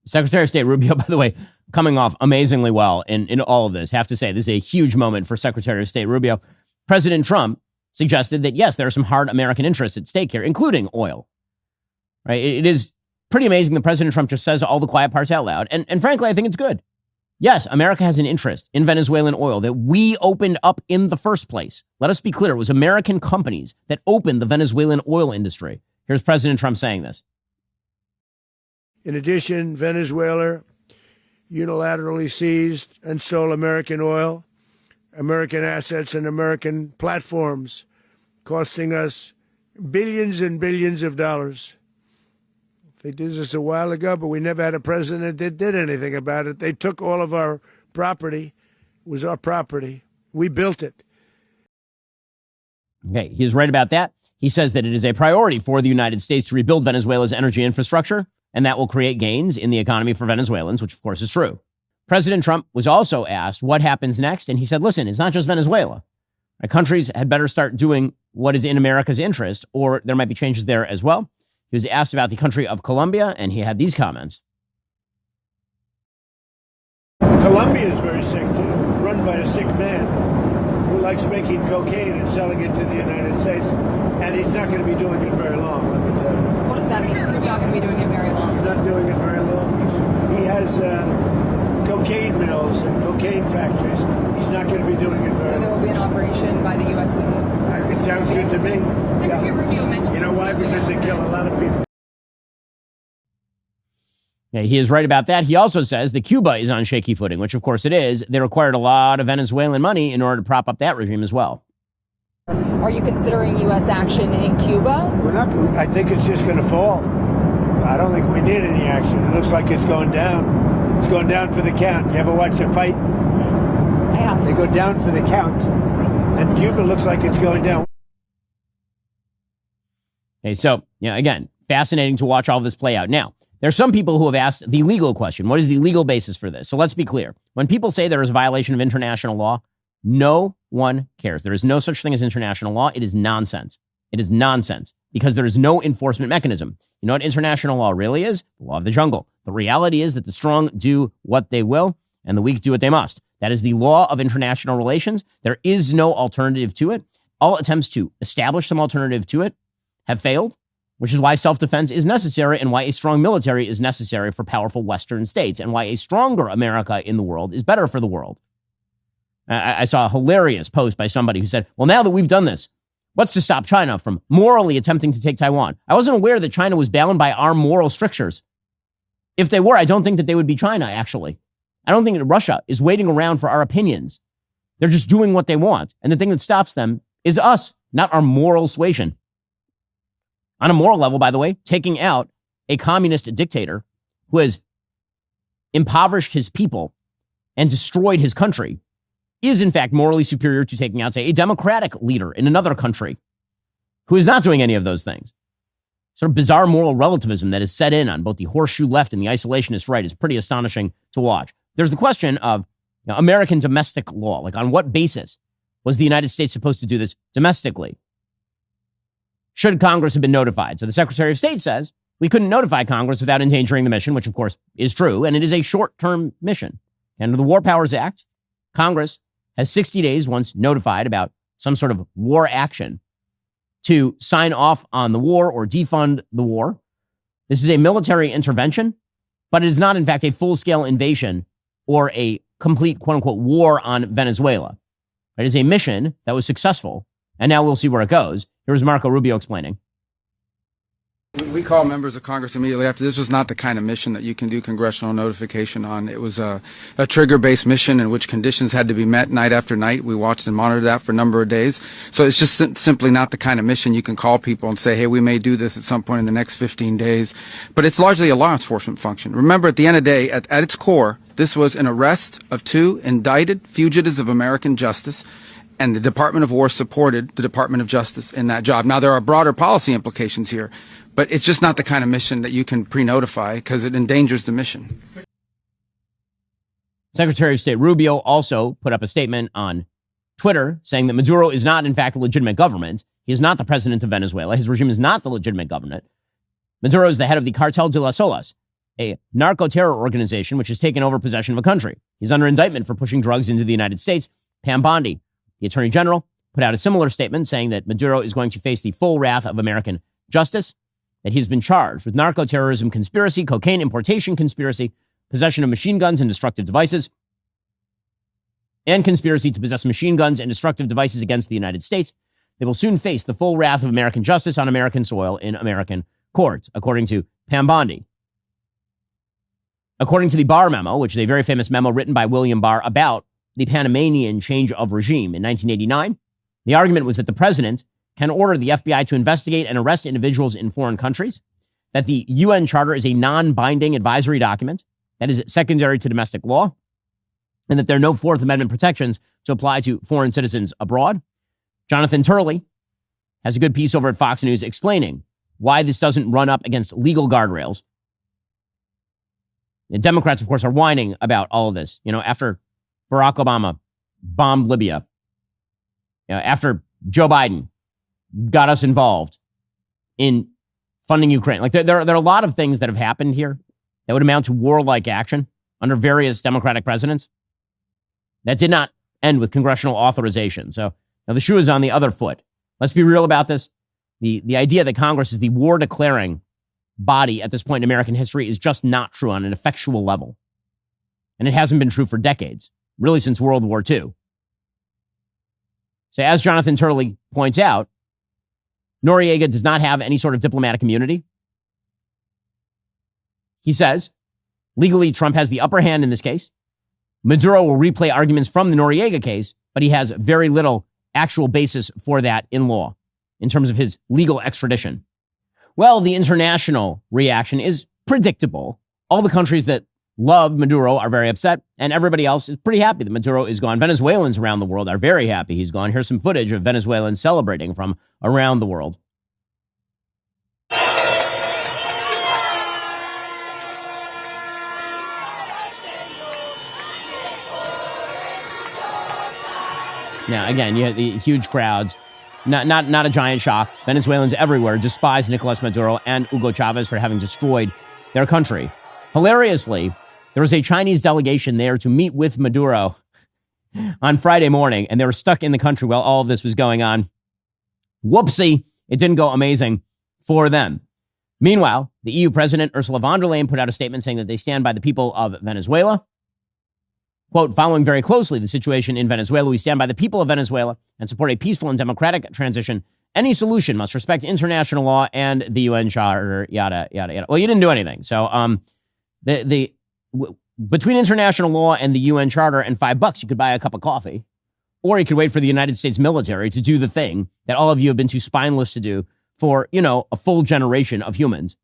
Secretary of State Rubio, by the way, coming off amazingly well in all of this. Have to say, this is a huge moment for Secretary of State Rubio. President Trump suggested that, yes, there are some hard American interests at stake here, including oil. Right? It is pretty amazing that President Trump just says all the quiet parts out loud. And frankly, I think it's good. Yes, America has an interest in Venezuelan oil that we opened up in the first place. Let us be clear. It was American companies that opened the Venezuelan oil industry. Here's President Trump saying this. In addition, Venezuela unilaterally seized and stole American oil, American assets, and American platforms, costing us billions and billions of dollars. They did this a while ago, but we never had a president that did anything about it. They took all of our property. It was our property. We built it. Okay, he's right about that. He says that it is a priority for the United States to rebuild Venezuela's energy infrastructure, and that will create gains in the economy for Venezuelans, which of course is true. President Trump was also asked what happens next, and he said, listen, it's not just Venezuela. Countries had better start doing what is in America's interest, or there might be changes there as well. He was asked about the country of Colombia, and he had these comments. Colombia is very sick, too, run by a sick man who likes making cocaine and selling it to the United States, and he's not going to be doing it very long, let me tell you. What does that mean? He's not going to be doing it very long. He's not doing it very long. He has cocaine mills and cocaine factories. He's not going to be doing it very long. So there will be an operation by the U.S. It sounds good to me. Yeah. You know why? Because they kill a lot of people. Yeah, he is right about that. He also says that Cuba is on shaky footing, which of course it is. They required a lot of Venezuelan money in order to prop up that regime as well. Are you considering U.S. action in Cuba? We're not. I think it's just going to fall. I don't think we need any action. It looks like it's going down. It's going down for the count. You ever watch a fight? I have. They go down for the count. And Cuba looks like it's going down. Okay, so, again, fascinating to watch all this play out. Now, there are some people who have asked the legal question. What is the legal basis for this? So let's be clear. When people say there is a violation of international law, no one cares. There is no such thing as international law. It is nonsense. It is nonsense because there is no enforcement mechanism. You know what international law really is? The law of the jungle. The reality is that the strong do what they will and the weak do what they must. That is the law of international relations. There is no alternative to it. All attempts to establish some alternative to it have failed, which is why self-defense is necessary and why a strong military is necessary for powerful Western states and why a stronger America in the world is better for the world. I saw a hilarious post by somebody who said, well, now that we've done this, what's to stop China from morally attempting to take Taiwan? I wasn't aware that China was bound by our moral strictures. If they were, I don't think that they would be China, actually. I don't think that Russia is waiting around for our opinions. They're just doing what they want. And the thing that stops them is us, not our moral suasion. On a moral level, by the way, taking out a communist dictator who has impoverished his people and destroyed his country is, in fact, morally superior to taking out, say, a democratic leader in another country who is not doing any of those things. Sort of bizarre moral relativism that is set in on both the horseshoe left and the isolationist right is pretty astonishing to watch. There's the question of American domestic law. Like, on what basis was the United States supposed to do this domestically? Should Congress have been notified? So the Secretary of State says we couldn't notify Congress without endangering the mission, which of course is true, and it is a short-term mission. Under the War Powers Act, Congress has 60 days once notified about some sort of war action to sign off on the war or defund the war. This is a military intervention, but it is not, in fact, a full-scale invasion or a complete, quote-unquote, war on Venezuela. It is a mission that was successful, and now we'll see where it goes. Here's Marco Rubio explaining. We call members of Congress immediately after. This was not the kind of mission that you can do congressional notification on. It was a trigger-based mission in which conditions had to be met night after night. We watched and monitored that for a number of days. So it's just simply not the kind of mission you can call people and say, hey, we may do this at some point in the next 15 days. But it's largely a law enforcement function. Remember, at the end of the day, at its core, this was an arrest of 2 indicted fugitives of American justice, and the Department of War supported the Department of Justice in that job. Now, there are broader policy implications here, but it's just not the kind of mission that you can pre-notify because it endangers the mission. Secretary of State Rubio also put up a statement on Twitter saying that Maduro is not, in fact, a legitimate government. He is not the president of Venezuela. His regime is not the legitimate government. Maduro is the head of the Cartel de las Solas, a narco-terror organization which has taken over possession of a country. He's under indictment for pushing drugs into the United States. Pam Bondi, the Attorney General, put out a similar statement saying that Maduro is going to face the full wrath of American justice, that he's been charged with narco-terrorism conspiracy, cocaine importation conspiracy, possession of machine guns and destructive devices, and conspiracy to possess machine guns and destructive devices against the United States. They will soon face the full wrath of American justice on American soil in American courts, according to Pam Bondi. According to the Barr memo, which is a very famous memo written by William Barr about the Panamanian change of regime in 1989, the argument was that the president can order the FBI to investigate and arrest individuals in foreign countries, that the UN Charter is a non-binding advisory document that is secondary to domestic law, and that there are no Fourth Amendment protections to apply to foreign citizens abroad. Jonathan Turley has a good piece over at Fox News explaining why this doesn't run up against legal guardrails. The Democrats, of course, are whining about all of this. You know, after Barack Obama bombed Libya, you know, after Joe Biden got us involved in funding Ukraine. Like there are a lot of things that have happened here that would amount to warlike action under various Democratic presidents that did not end with congressional authorization. So now the shoe is on the other foot. Let's be real about this. The idea that Congress is the war-declaring body at this point in American history is just not true on an effectual level. And it hasn't been true for decades, really since World War II. So as Jonathan Turley points out, Noriega does not have any sort of diplomatic immunity. He says, legally, Trump has the upper hand in this case. Maduro will replay arguments from the Noriega case, but he has very little actual basis for that in law in terms of his legal extradition. Well, the international reaction is predictable. All the countries that love Maduro are very upset, and everybody else is pretty happy that Maduro is gone. Venezuelans around the world are very happy he's gone. Here's some footage of Venezuelans celebrating from around the world. Now, again, you have the huge crowds. Not a giant shock. Venezuelans everywhere despise Nicolas Maduro and Hugo Chavez for having destroyed their country. Hilariously, there was a Chinese delegation there to meet with Maduro on Friday morning, and they were stuck in the country while all of this was going on. Whoopsie, it didn't go amazing for them. Meanwhile, the EU President Ursula von der Leyen put out a statement saying that they stand by the people of Venezuela. Quote, following very closely the situation in Venezuela, we stand by the people of Venezuela and support a peaceful and democratic transition. Any solution must respect international law and the UN Charter, yada, yada, yada. Well, you didn't do anything. So between international law and the UN Charter and $5, you could buy a cup of coffee. Or you could wait for the United States military to do the thing that all of you have been too spineless to do for, you know, a full generation of humans.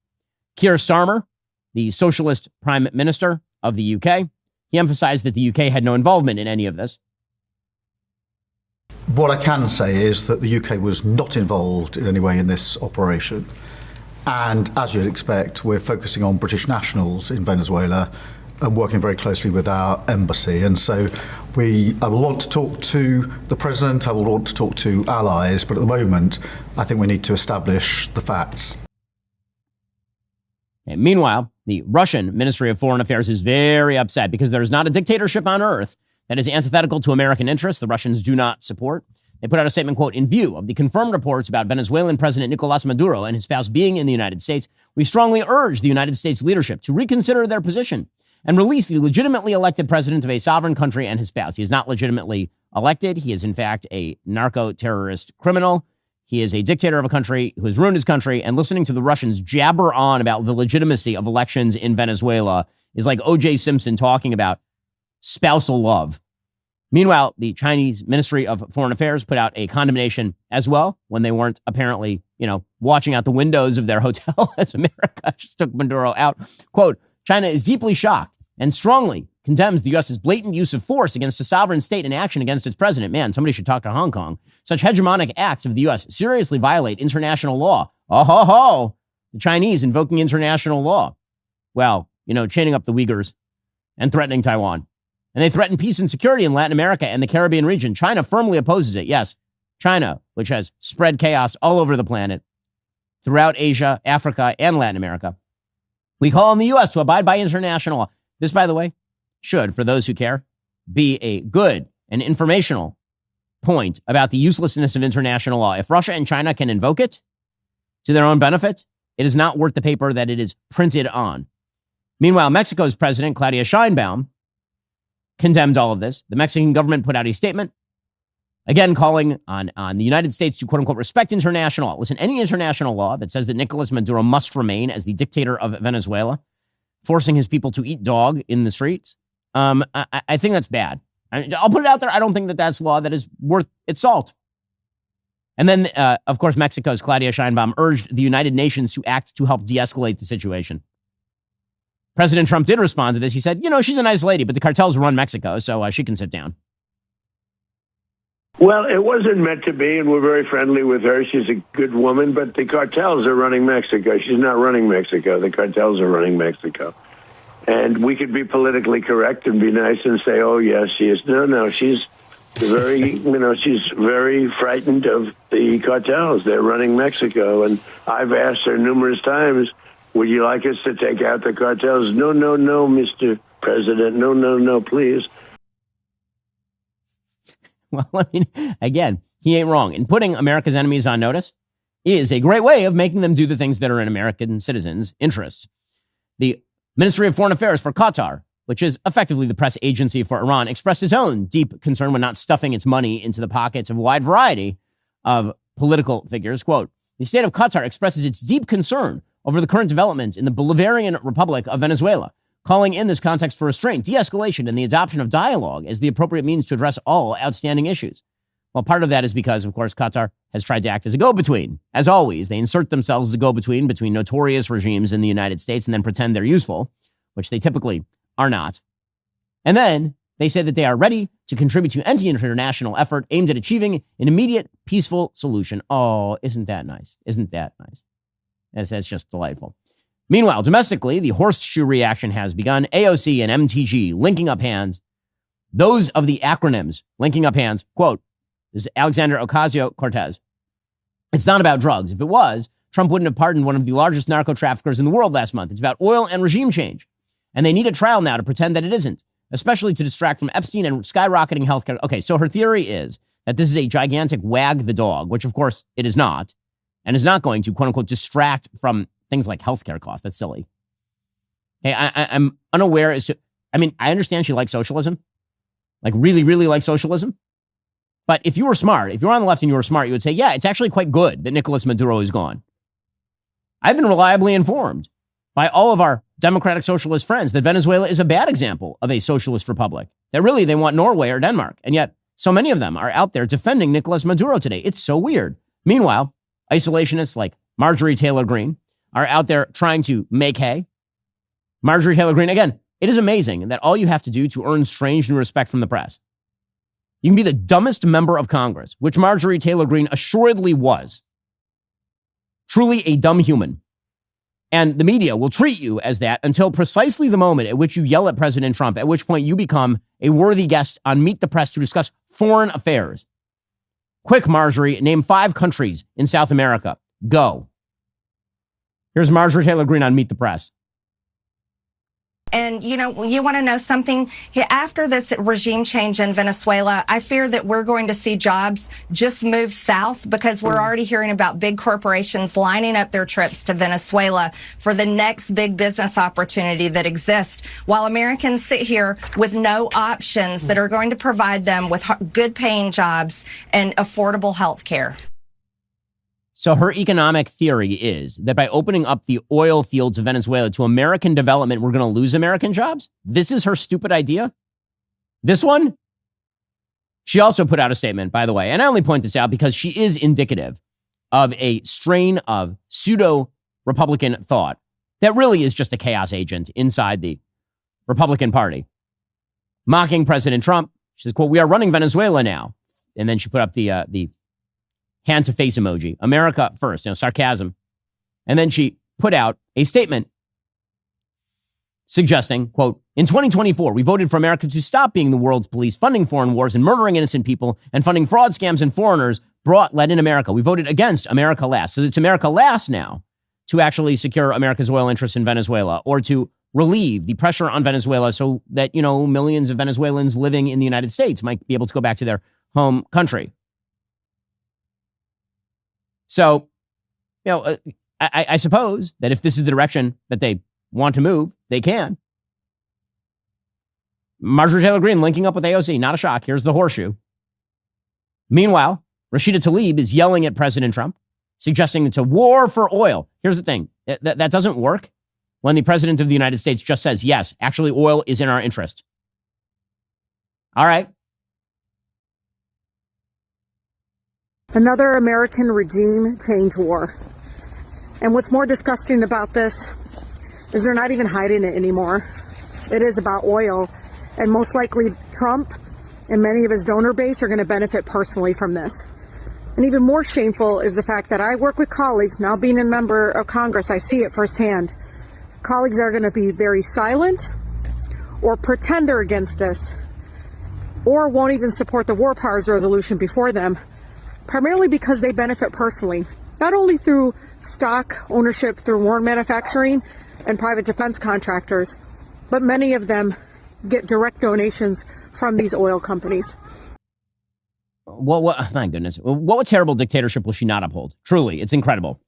Keir Starmer, the socialist prime minister of the UK, he emphasized that the UK had no involvement in any of this. What I can say is that the UK was not involved in any way in this operation. And as you'd expect, we're focusing on British nationals in Venezuela and working very closely with our embassy. And so I will want to talk to the president, I will want to talk to allies, but at the moment, I think we need to establish the facts. And meanwhile, the Russian Ministry of Foreign Affairs is very upset because there is not a dictatorship on earth that is antithetical to American interests. The Russians do not support. They put out a statement, quote, in view of the confirmed reports about Venezuelan President Nicolas Maduro and his spouse being in the United States, we strongly urge the United States leadership to reconsider their position and release the legitimately elected president of a sovereign country and his spouse. He is not legitimately elected. He is, in fact, a narco-terrorist criminal. He is a dictator of a country who has ruined his country, and listening to the Russians jabber on about the legitimacy of elections in Venezuela is like O.J. Simpson talking about spousal love. Meanwhile, the Chinese Ministry of Foreign Affairs put out a condemnation as well when they weren't apparently, watching out the windows of their hotel as America just took Maduro out. Quote, China is deeply shocked and strongly condemns the U.S.'s blatant use of force against a sovereign state in action against its president. Man, somebody should talk to Hong Kong. Such hegemonic acts of the U.S. seriously violate international law. Oh, ho, ho. The Chinese invoking international law. Well, chaining up the Uyghurs and threatening Taiwan. And they threaten peace and security in Latin America and the Caribbean region. China firmly opposes it. Yes, China, which has spread chaos all over the planet, throughout Asia, Africa, and Latin America. We call on the U.S. to abide by international law. This, by the way, should, for those who care, be a good and informational point about the uselessness of international law, if Russia and China can invoke it to their own benefit, it is not worth the paper that it is printed on. Meanwhile, Mexico's president, Claudia Sheinbaum, condemned all of this. The Mexican government put out a statement, again calling on the United States to, quote unquote, respect international law. Listen, any international law that says that Nicolas Maduro must remain as the dictator of Venezuela, forcing his people to eat dog in the streets, I think that's bad. I'll put it out there. I don't think that that's law that is worth its salt. And then, of course, Mexico's Claudia Sheinbaum urged the United Nations to act to help de-escalate the situation. President Trump did respond to this. He said, she's a nice lady, but the cartels run Mexico, so she can sit down. Well, it wasn't meant to be, and we're very friendly with her. She's a good woman, but the cartels are running Mexico. She's not running Mexico. The cartels are running Mexico. And we could be politically correct and be nice and say, oh, yes, she is. No, she's very, she's very frightened of the cartels. They're running Mexico. And I've asked her numerous times, would you like us to take out the cartels? No, Mr. President. No, please. Well, I mean, again, he ain't wrong. And putting America's enemies on notice is a great way of making them do the things that are in American citizens' interests. The Ministry of Foreign Affairs for Qatar, which is effectively the press agency for Iran, expressed its own deep concern when not stuffing its money into the pockets of a wide variety of political figures. Quote, the state of Qatar expresses its deep concern over the current developments in the Bolivarian Republic of Venezuela, calling in this context for restraint, de-escalation, and the adoption of dialogue as the appropriate means to address all outstanding issues. Well, part of that is because, of course, Qatar has tried to act as a go-between. As always, they insert themselves as a go-between between notorious regimes in the United States and then pretend they're useful, which they typically are not. And then they say that they are ready to contribute to any international effort aimed at achieving an immediate, peaceful solution. Oh, isn't that nice? Isn't that nice? That's just delightful. Meanwhile, domestically, the horseshoe reaction has begun. AOC and MTG linking up hands. Those of the acronyms linking up hands. Quote, this is Alexandria Ocasio-Cortez. It's not about drugs. If it was, Trump wouldn't have pardoned one of the largest narco traffickers in the world last month. It's about oil and regime change. And they need a trial now to pretend that it isn't, especially to distract from Epstein and skyrocketing healthcare. Okay, so her theory is that this is a gigantic wag the dog, which of course it is not, and is not going to, quote unquote, distract from things like healthcare costs. That's silly. Okay, I'm unaware as to, I understand she likes socialism, like really, really like socialism. But if you were smart, if you were on the left and you were smart, you would say, yeah, it's actually quite good that Nicolas Maduro is gone. I've been reliably informed by all of our democratic socialist friends that Venezuela is a bad example of a socialist republic, that really they want Norway or Denmark. And yet so many of them are out there defending Nicolas Maduro today. It's so weird. Meanwhile, isolationists like Marjorie Taylor Greene are out there trying to make hay. Marjorie Taylor Greene, again, it is amazing that all you have to do to earn strange new respect from the press, you can be the dumbest member of Congress, which Marjorie Taylor Greene assuredly was. Truly a dumb human. And the media will treat you as that until precisely the moment at which you yell at President Trump, at which point you become a worthy guest on Meet the Press to discuss foreign affairs. Quick, Marjorie, name 5 countries in South America. Go. Here's Marjorie Taylor Greene on Meet the Press. And, you want to know something? After this regime change in Venezuela, I fear that we're going to see jobs just move south because we're already hearing about big corporations lining up their trips to Venezuela for the next big business opportunity that exists, while Americans sit here with no options that are going to provide them with good paying jobs and affordable health care. So her economic theory is that by opening up the oil fields of Venezuela to American development, we're going to lose American jobs? This is her stupid idea? This one? She also put out a statement, by the way, and I only point this out because she is indicative of a strain of pseudo-Republican thought that really is just a chaos agent inside the Republican Party. Mocking President Trump. She says, quote, we are running Venezuela now. And then she put up the hand to face emoji. America first, sarcasm. And then she put out a statement suggesting, quote, in 2024, we voted for America to stop being the world's police, funding foreign wars and murdering innocent people and funding fraud scams and foreigners led in America. We voted against America Last. So it's America Last now to actually secure America's oil interests in Venezuela or to relieve the pressure on Venezuela so that, millions of Venezuelans living in the United States might be able to go back to their home country. So, I suppose that if this is the direction that they want to move, they can. Marjorie Taylor Greene linking up with AOC, not a shock. Here's the horseshoe. Meanwhile, Rashida Tlaib is yelling at President Trump, suggesting it's a war for oil. Here's the thing. That doesn't work when the president of the United States just says, yes, actually oil is in our interest. All right. Another American regime change war. And what's more disgusting about this is they're not even hiding it anymore. It is about oil. And most likely Trump and many of his donor base are going to benefit personally from this. And even more shameful is the fact that I work with colleagues, now being a member of Congress, I see it firsthand. Colleagues are going to be very silent or pretend they're against us or won't even support the War Powers Resolution before them, primarily because they benefit personally, not only through stock ownership through war manufacturing and private defense contractors, but many of them get direct donations from these oil companies. What, my goodness. What terrible dictatorship will she not uphold? Truly, it's incredible.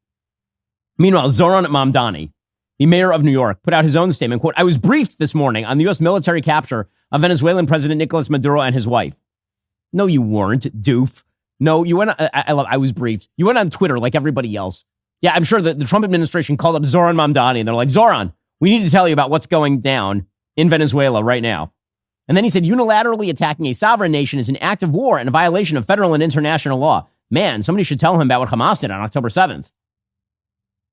Meanwhile, Zoran Mamdani, the mayor of New York, put out his own statement, quote, I was briefed this morning on the U.S. military capture of Venezuelan President Nicolas Maduro and his wife. No, you weren't, doof. No, you went, I was briefed. You went on Twitter like everybody else. Yeah, I'm sure that the Trump administration called up Zoran Mamdani and they're like, Zoran, we need to tell you about what's going down in Venezuela right now. And then he said, unilaterally attacking a sovereign nation is an act of war and a violation of federal and international law. Man, somebody should tell him about what Hamas did on October 7th.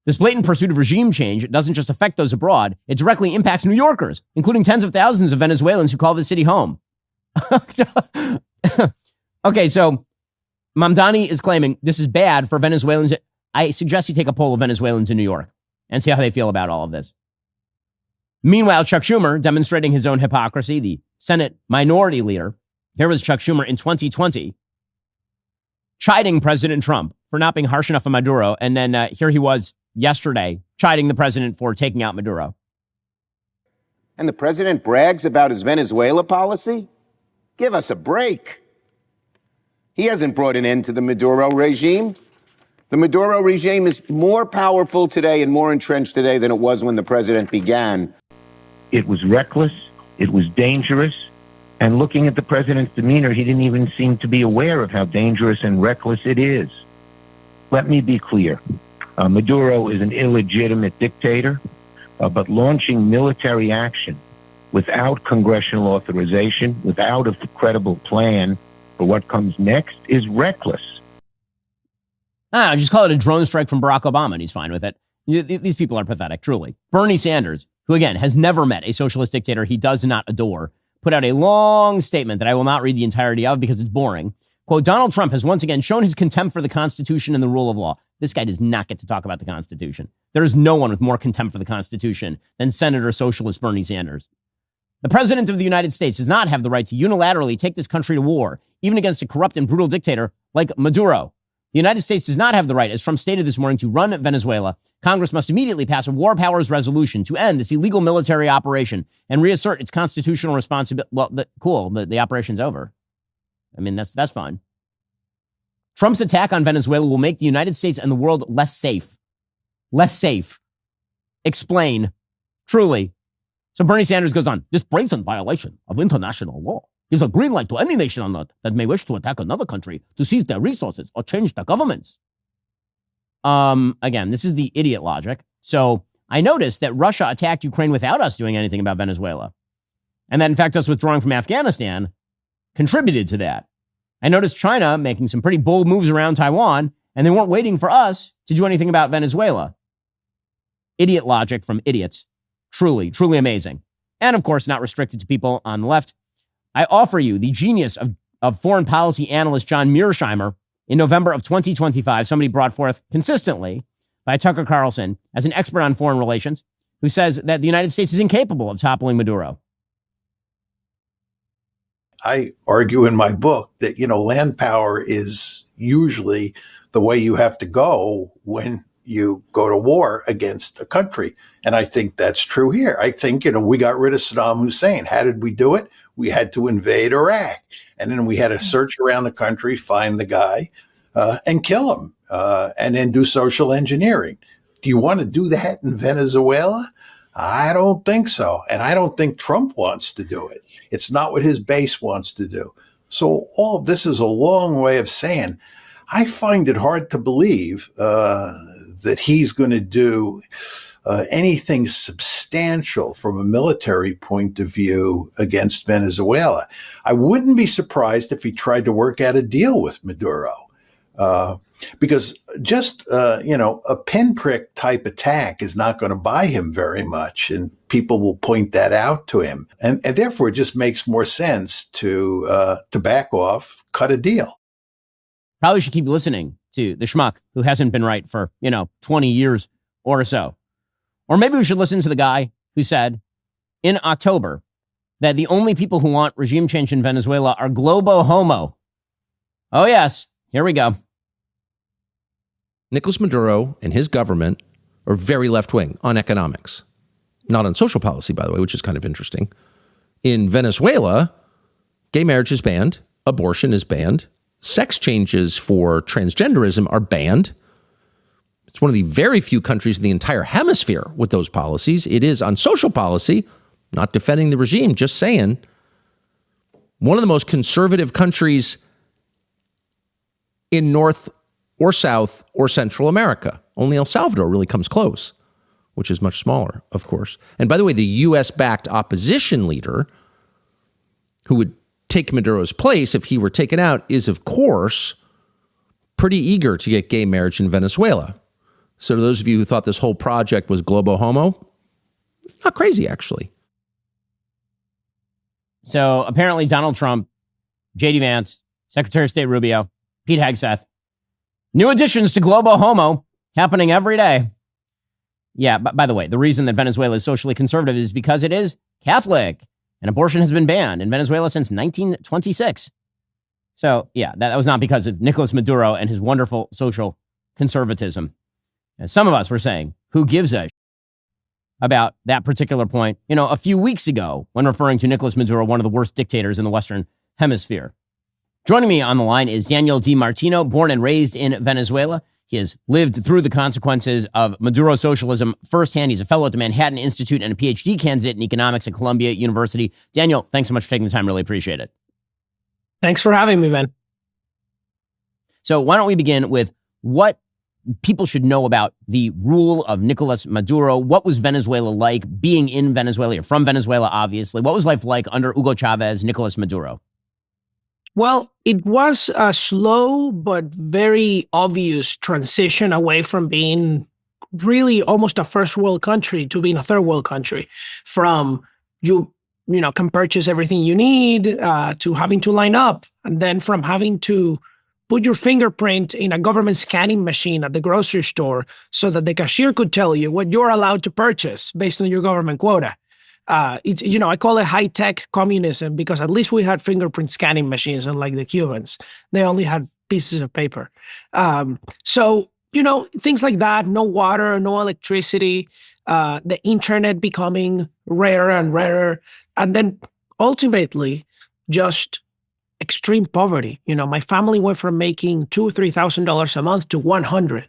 This blatant pursuit of regime change doesn't just affect those abroad, it directly impacts New Yorkers, including tens of thousands of Venezuelans who call the city home. Okay, so Mamdani is claiming this is bad for Venezuelans. I suggest you take a poll of Venezuelans in New York and see how they feel about all of this. Meanwhile, Chuck Schumer, demonstrating his own hypocrisy, the Senate minority leader, here was Chuck Schumer in 2020, chiding President Trump for not being harsh enough on Maduro. And then here he was yesterday, chiding the president for taking out Maduro. And the president brags about his Venezuela policy? Give us a break. He hasn't brought an end to the Maduro regime. The Maduro regime is more powerful today and more entrenched today than it was when the president began. It was reckless. It was dangerous. And looking at the president's demeanor, he didn't even seem to be aware of how dangerous and reckless it is. Let me be clear. Maduro is an illegitimate dictator, but launching military action without congressional authorization, without a credible plan for what comes next, is reckless. Just call it a drone strike from Barack Obama, and he's fine with it. These people are pathetic, truly. Bernie Sanders, who, again, has never met a socialist dictator he does not adore, put out a long statement that I will not read the entirety of because it's boring. Quote, Donald Trump has once again shown his contempt for the Constitution and the rule of law. This guy does not get to talk about the Constitution. There is no one with more contempt for the Constitution than Senator Socialist Bernie Sanders. The President of the United States does not have the right to unilaterally take this country to war, even against a corrupt and brutal dictator like Maduro. The United States does not have the right, as Trump stated this morning, to run Venezuela. Congress must immediately pass a War Powers Resolution to end this illegal military operation and reassert its constitutional responsibility. Well, the operation's over. I mean, that's fine. Trump's attack on Venezuela will make the United States and the world less safe. Less safe. Explain. Truly. So Bernie Sanders goes on, this brazen violation of international law gives a green light to any nation on earth that may wish to attack another country to seize their resources or change their governments. Again, this is the idiot logic. So I noticed that Russia attacked Ukraine without us doing anything about Venezuela. And that, in fact, us withdrawing from Afghanistan contributed to that. I noticed China making some pretty bold moves around Taiwan, and they weren't waiting for us to do anything about Venezuela. Idiot logic from idiots. Truly, truly amazing. And of course, not restricted to people on the left. I offer you the genius of foreign policy analyst John Mearsheimer in November of 2025, somebody brought forth consistently by Tucker Carlson as an expert on foreign relations, who says that the United States is incapable of toppling Maduro. I argue in my book that, land power is usually the way you have to go when you go to war against a country. And I think that's true here. I think, we got rid of Saddam Hussein. How did we do it? we had to invade Iraq. And then we had to search around the country, find the guy, and kill him, and then do social engineering. Do you want to do that in Venezuela? I don't think so. And I don't think Trump wants to do it. It's not what his base wants to do. So all of this is a long way of saying, I find it hard to believe that he's going to do anything substantial from a military point of view against Venezuela. I wouldn't be surprised if he tried to work out a deal with Maduro, because just a pinprick type attack is not going to buy him very much, and people will point that out to him, and therefore it just makes more sense to back off, cut a deal. Probably should keep listening to the schmuck who hasn't been right for 20 years or so. Or maybe we should listen to the guy who said in October that the only people who want regime change in Venezuela are globo homo. Oh, yes. Here we go. Nicolas Maduro and his government are very left-wing on economics. Not on social policy, by the way, which is kind of interesting. In Venezuela, gay marriage is banned. Abortion is banned. Sex changes for transgenderism are banned. It's one of the very few countries in the entire hemisphere with those policies. It is on social policy, not defending the regime, just saying, one of the most conservative countries in North or South or Central America. Only El Salvador really comes close, which is much smaller, of course. And by the way, the U.S.-backed opposition leader who would take Maduro's place if he were taken out is, of course, pretty eager to get gay marriage in Venezuela. So to those of you who thought this whole project was globo homo, not crazy, actually. So apparently Donald Trump, J.D. Vance, Secretary of State Rubio, Pete Hegseth, new additions to globo homo happening every day. Yeah, but by the way, the reason that Venezuela is socially conservative is because it is Catholic, and abortion has been banned in Venezuela since 1926. So yeah, that was not because of Nicolas Maduro and his wonderful social conservatism. As some of us were saying, who gives a about that particular point, a few weeks ago when referring to Nicolas Maduro, one of the worst dictators in the Western Hemisphere. Joining me on the line is Daniel D. Martino, born and raised in Venezuela. He has lived through the consequences of Maduro socialism firsthand. He's a fellow at the Manhattan Institute and a PhD candidate in economics at Columbia University. Daniel, thanks so much for taking the time. Really appreciate it. Thanks for having me, man. So why don't we begin with what people should know about the rule of Nicolas Maduro? What was Venezuela like being in Venezuela, or from Venezuela, obviously? What was life like under Hugo Chavez, Nicolas Maduro? Well, it was a slow but very obvious transition away from being really almost a first world country to being a third world country. From you can purchase everything you need to having to line up, and then from having to put your fingerprint in a government scanning machine at the grocery store so that the cashier could tell you what you're allowed to purchase based on your government quota. I call it high-tech communism because at least we had fingerprint scanning machines, unlike the Cubans. They only had pieces of paper. So things like that, no water, no electricity, the internet becoming rarer and rarer, and then ultimately just extreme poverty. My family went from making $2,000 or $3,000 a month to $100.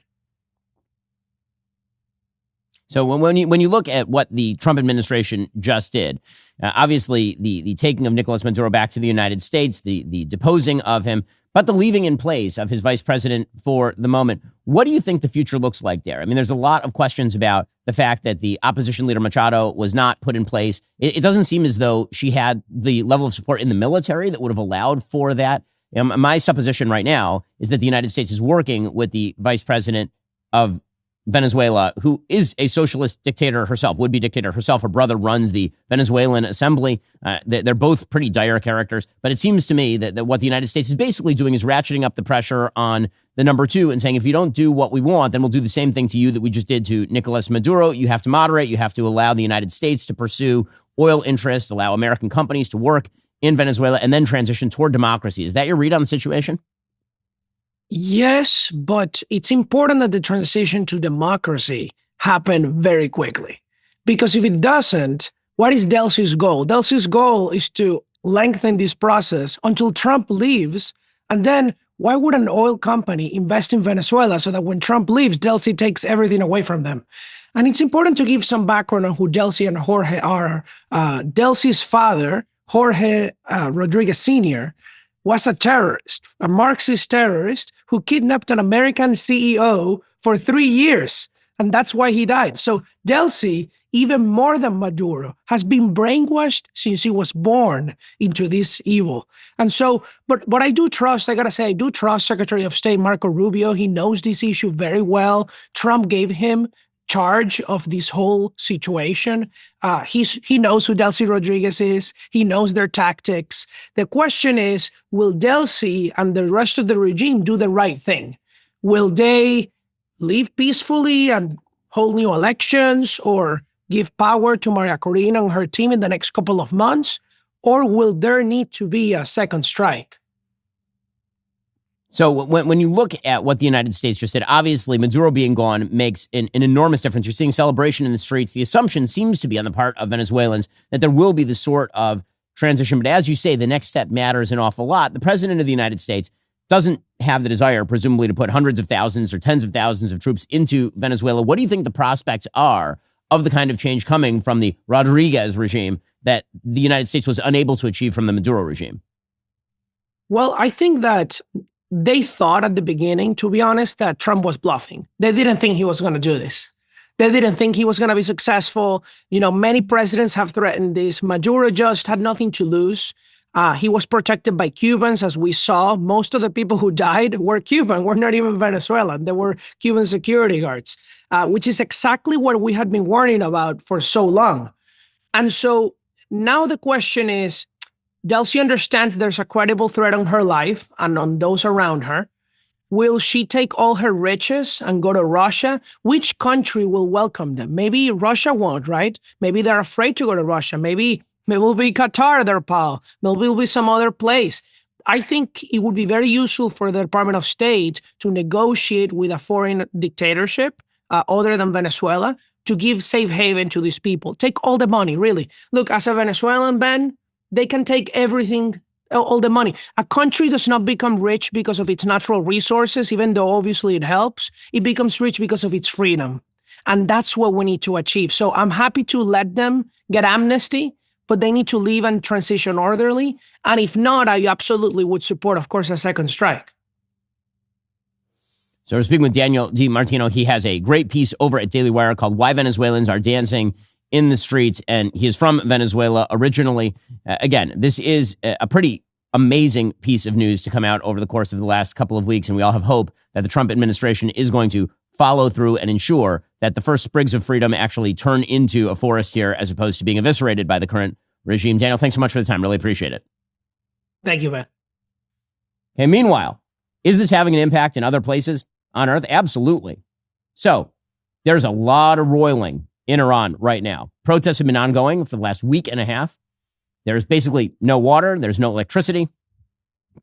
So when you look at what the Trump administration just did, obviously the taking of Nicolas Maduro back to the United States, the deposing of him, but the leaving in place of his vice president for the moment. What do you think the future looks like there? I mean, there's a lot of questions about the fact that the opposition leader Machado was not put in place. It doesn't seem as though she had the level of support in the military that would have allowed for that. My supposition right now is that the United States is working with the vice president of Venezuela, who is a socialist dictator herself, would-be dictator herself. Her brother runs the Venezuelan Assembly. They're both pretty dire characters. But it seems to me that what the United States is basically doing is ratcheting up the pressure on the number two and saying, if you don't do what we want, then we'll do the same thing to you that we just did to Nicolas Maduro. You have to moderate. You have to allow the United States to pursue oil interests, allow American companies to work in Venezuela, and then transition toward democracy. Is that your read on the situation? Yes, but it's important that the transition to democracy happen very quickly. Because if it doesn't, what is Delcy's goal? Delcy's goal is to lengthen this process until Trump leaves. And then why would an oil company invest in Venezuela so that when Trump leaves, Delcy takes everything away from them? And it's important to give some background on who Delcy and Jorge are. Delcy's father, Jorge Rodriguez Sr., was a terrorist, a Marxist terrorist who kidnapped an American CEO for 3 years. And that's why he died. So Delcy, even more than Maduro, has been brainwashed since he was born into this evil. And so, but I do trust, I gotta say, I do trust Secretary of State Marco Rubio. He knows this issue very well. Trump gave him charge of this whole situation. He knows who Delcy Rodriguez is. He knows their tactics. The question is, will Delcy and the rest of the regime do the right thing? Will they leave peacefully and hold new elections or give power to Maria Corina and her team in the next couple of months? Or will there need to be a second strike? So when you look at what the United States just did, obviously Maduro being gone makes an enormous difference. You're seeing celebration in the streets. The assumption seems to be on the part of Venezuelans that there will be the sort of transition. But as you say, the next step matters an awful lot. The president of the United States doesn't have the desire, presumably, to put hundreds of thousands or tens of thousands of troops into Venezuela. What do you think the prospects are of the kind of change coming from the Rodriguez regime that the United States was unable to achieve from the Maduro regime? Well, I think that they thought at the beginning, to be honest, that Trump was bluffing. They didn't think he was going to do this. They didn't think he was going to be successful. You know, many presidents have threatened this. Maduro just had nothing to lose. He was protected by Cubans, as we saw. Most of the people who died were Cuban, were not even Venezuelan. They were Cuban security guards, which is exactly what we had been warning about for so long. And so now the question is, Delcy understands there's a credible threat on her life and on those around her. Will she take all her riches and go to Russia? Which country will welcome them? Maybe Russia won't, right? Maybe they're afraid to go to Russia. Maybe it will be Qatar, their pal. Maybe it will be some other place. I think it would be very useful for the Department of State to negotiate with a foreign dictatorship other than Venezuela to give safe haven to these people. Take all the money, really. Look, as a Venezuelan, Ben, they can take everything, all the money. A country does not become rich because of its natural resources, even though obviously it helps. It becomes rich because of its freedom. And that's what we need to achieve. So I'm happy to let them get amnesty, but they need to leave and transition orderly. And if not, I absolutely would support, of course, a second strike. So we're speaking with Daniel D. Martino. He has a great piece over at DailyWire called Why Venezuelans Are Dancing in the Streets, and he is from Venezuela originally. Again, this is a pretty amazing piece of news to come out over the course of the last couple of weeks, and we all have hope that the Trump administration is going to follow through and ensure that the first sprigs of freedom actually turn into a forest here as opposed to being eviscerated by the current regime. Daniel, thanks so much for the time. Really appreciate it. Thank you, man. Okay, meanwhile, is this having an impact in other places on Earth? Absolutely. So there's a lot of roiling in Iran right now. Protests have been ongoing for the last week and a half. There's basically no water. There's no electricity.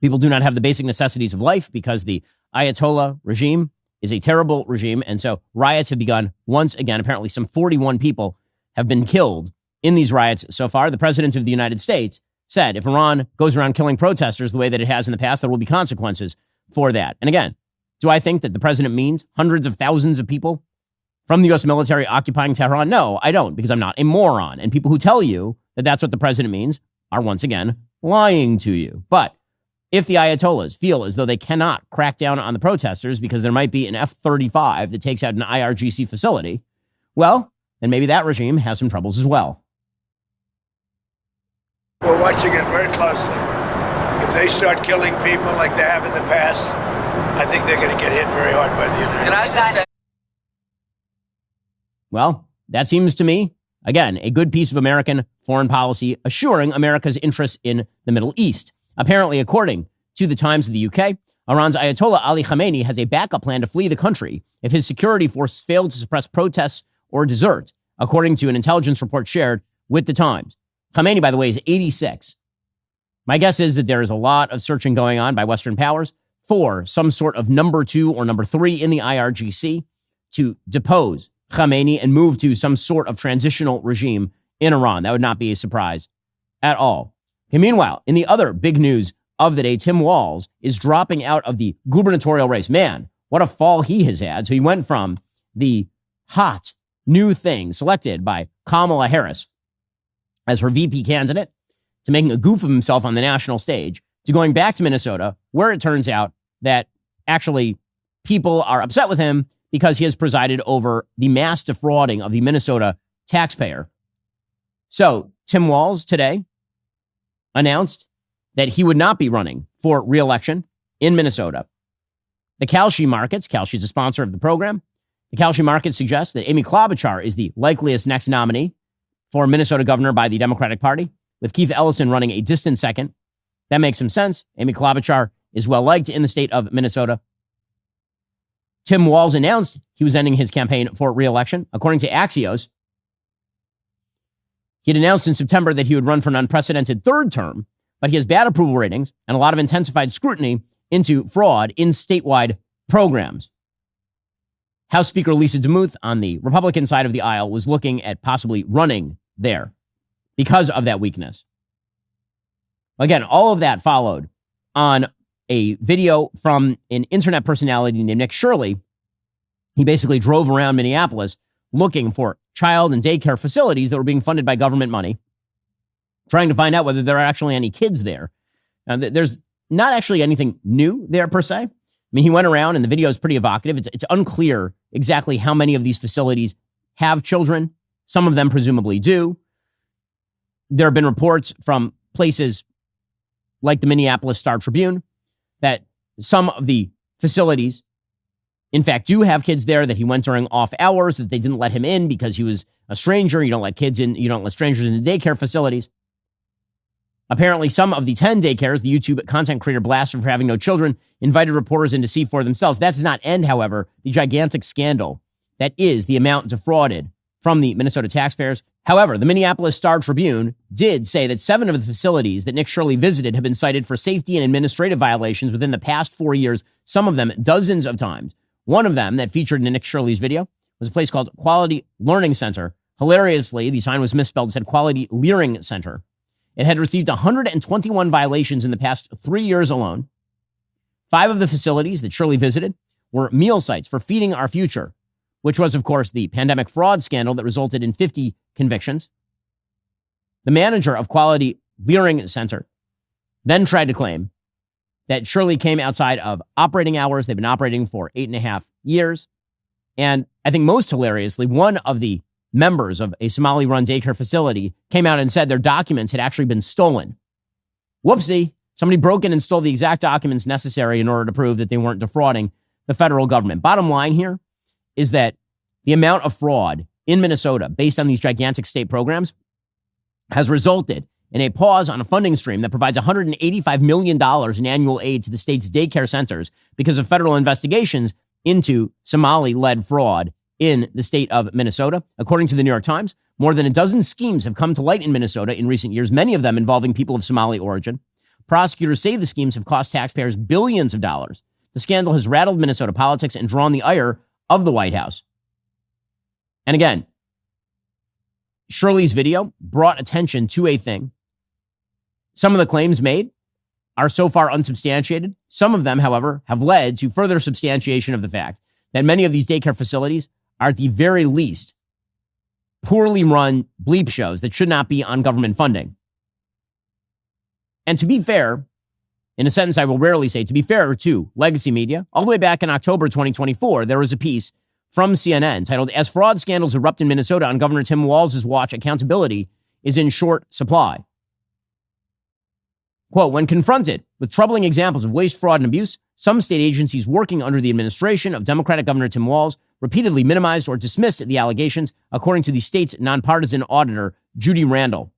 People do not have the basic necessities of life because the Ayatollah regime is a terrible regime. And so riots have begun once again. Apparently some 41 people have been killed in these riots so far. The president of the United States said if Iran goes around killing protesters the way that it has in the past, there will be consequences for that. And again, do I think that the president means hundreds of thousands of people from the U.S. military occupying Tehran? No, I don't, because I'm not a moron. And people who tell you that that's what the president means are once again lying to you. But if the Ayatollahs feel as though they cannot crack down on the protesters because there might be an F-35 that takes out an IRGC facility, well, then maybe that regime has some troubles as well. We're watching it very closely. If they start killing people like they have in the past, I think they're going to get hit very hard by the United States. Well, that seems to me, again, a good piece of American foreign policy assuring America's interests in the Middle East. Apparently, according to the Times of the UK, Iran's Ayatollah Ali Khamenei has a backup plan to flee the country if his security forces fail to suppress protests or desert, according to an intelligence report shared with the Times. Khamenei, by the way, is 86. My guess is that there is a lot of searching going on by Western powers for some sort of number 2 or number 3 in the IRGC to depose Khamenei and move to some sort of transitional regime in Iran. That would not be a surprise at all. Okay, meanwhile, in the other big news of the day, Tim Walz is dropping out of the gubernatorial race. Man, what a fall he has had. So he went from the hot new thing selected by Kamala Harris as her VP candidate to making a goof of himself on the national stage to going back to Minnesota, where it turns out that actually people are upset with him because he has presided over the mass defrauding of the Minnesota taxpayer. So Tim Walz today announced that he would not be running for re-election in Minnesota. The Kalshi markets, Kalshi is a sponsor of the program, the Kalshi market suggests that Amy Klobuchar is the likeliest next nominee for Minnesota governor by the Democratic Party, with Keith Ellison running a distant second. That makes some sense. Amy Klobuchar is well liked in the state of Minnesota. Tim Walz announced he was ending his campaign for re-election. According to Axios, he had announced in September that he would run for an unprecedented third term, but he has bad approval ratings and a lot of intensified scrutiny into fraud in statewide programs. House Speaker Lisa DeMuth on the Republican side of the aisle was looking at possibly running there because of that weakness. Again, all of that followed on a video from an internet personality named Nick Shirley. He basically drove around Minneapolis looking for child and daycare facilities that were being funded by government money, trying to find out whether there are actually any kids there. Now, there's not actually anything new there per se. I mean, he went around and the video is pretty evocative. It's unclear exactly how many of these facilities have children. Some of them presumably do. There have been reports from places like the Minneapolis Star-Tribune that some of the facilities, in fact, do have kids there, that he went during off hours, that they didn't let him in because he was a stranger. You don't let kids in. You don't let strangers into daycare facilities. Apparently, some of the 10 daycares the YouTube content creator blasted for having no children invited reporters in to see for themselves. That does not end, however, the gigantic scandal that is the amount defrauded from the Minnesota taxpayers. However, the Minneapolis Star-Tribune did say that 7 of the facilities that Nick Shirley visited have been cited for safety and administrative violations within the past 4 years, some of them dozens of times. One of them that featured in Nick Shirley's video was a place called Quality Learning Center. Hilariously, the sign was misspelled. It said Quality Learing Center. It had received 121 violations in the past 3 years alone. 5 of the facilities that Shirley visited were meal sites for Feeding Our Future, which was, of course, the pandemic fraud scandal that resulted in 50 convictions. The manager of Quality Learing Center then tried to claim that Shirley came outside of operating hours. They've been operating for 8.5 years. And I think most hilariously, one of the members of a Somali-run daycare facility came out and said their documents had actually been stolen. Whoopsie. Somebody broke in and stole the exact documents necessary in order to prove that they weren't defrauding the federal government. Bottom line here is that the amount of fraud in Minnesota based on these gigantic state programs has resulted in a pause on a funding stream that provides $185 million in annual aid to the state's daycare centers because of federal investigations into Somali-led fraud in the state of Minnesota. According to the New York Times, more than a dozen schemes have come to light in Minnesota in recent years, many of them involving people of Somali origin. Prosecutors say the schemes have cost taxpayers billions of dollars. The scandal has rattled Minnesota politics and drawn the ire of the White House. And again, Shirley's video brought attention to a thing. Some of the claims made are so far unsubstantiated. Some of them, however, have led to further substantiation of the fact that many of these daycare facilities are at the very least poorly run bleep shows that should not be on government funding. And to be fair, in a sentence I will rarely say, to be fair to legacy media, all the way back in October 2024, there was a piece from CNN titled, "As Fraud Scandals Erupt in Minnesota on Governor Tim Walz's Watch, Accountability is in Short Supply." Quote, "When confronted with troubling examples of waste, fraud, and abuse, some state agencies working under the administration of Democratic Governor Tim Walz repeatedly minimized or dismissed the allegations, according to the state's nonpartisan auditor, Judy Randall."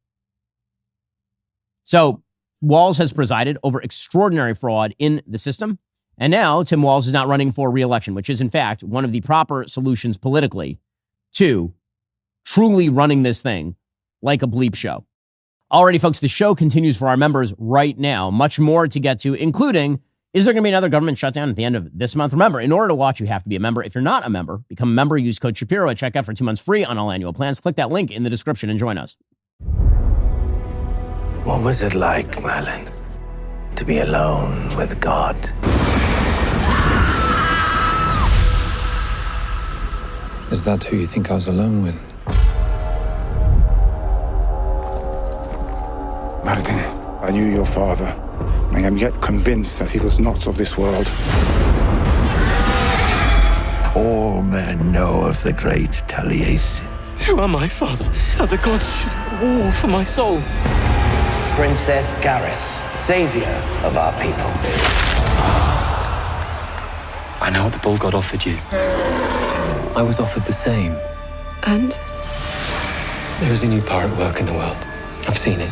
So Walz has presided over extraordinary fraud in the system. And now Tim Walz is not running for re-election, which is, in fact, one of the proper solutions politically to truly running this thing like a bleep show. Alrighty, folks, the show continues for our members right now. Much more to get to, including, is there going to be another government shutdown at the end of this month? Remember, in order to watch, you have to be a member. If you're not a member, become a member. Use code Shapiro at checkout for 2 months free on all annual plans. Click that link in the description and join us. What was it like, Merlin, to be alone with God? Is that who you think I was alone with? Martin, I knew your father. I am yet convinced that he was not of this world. All men know of the great Taliesin. Who am I, Father, that the gods should war for my soul? Princess Garrus, savior of our people. I know what the bull god offered you. I was offered the same. And? There is a new power at work in the world. I've seen it.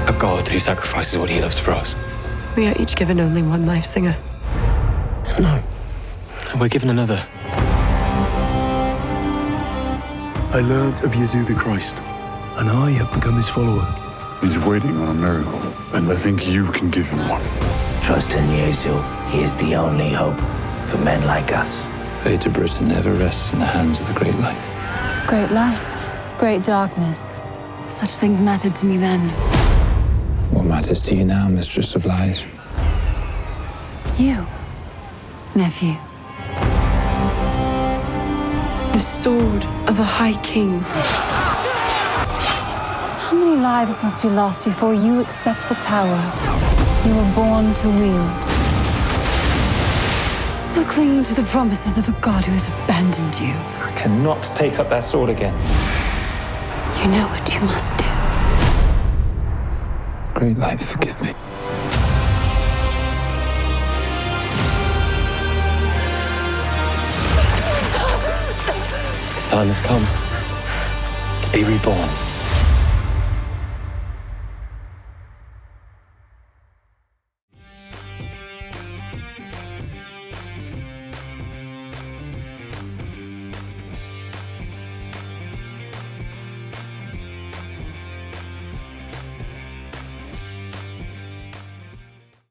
A god who sacrifices what he loves for us. We are each given only one life, Singer. No. We're given another. I learned of Yezu the Christ, and I have become his follower. He's waiting on a miracle, and I think you can give him one. Trust in Yezu. He is the only hope for men like us. Fate of Britain never rests in the hands of the great light. Great light, great darkness. Such things mattered to me then. What matters to you now, Mistress of Lies? You, nephew. The sword of a high king. How many lives must be lost before you accept the power you were born to wield? Still clinging to the promises of a god who has abandoned you. I cannot take up that sword again. You know what you must do. Great light, forgive me. The time has come to be reborn.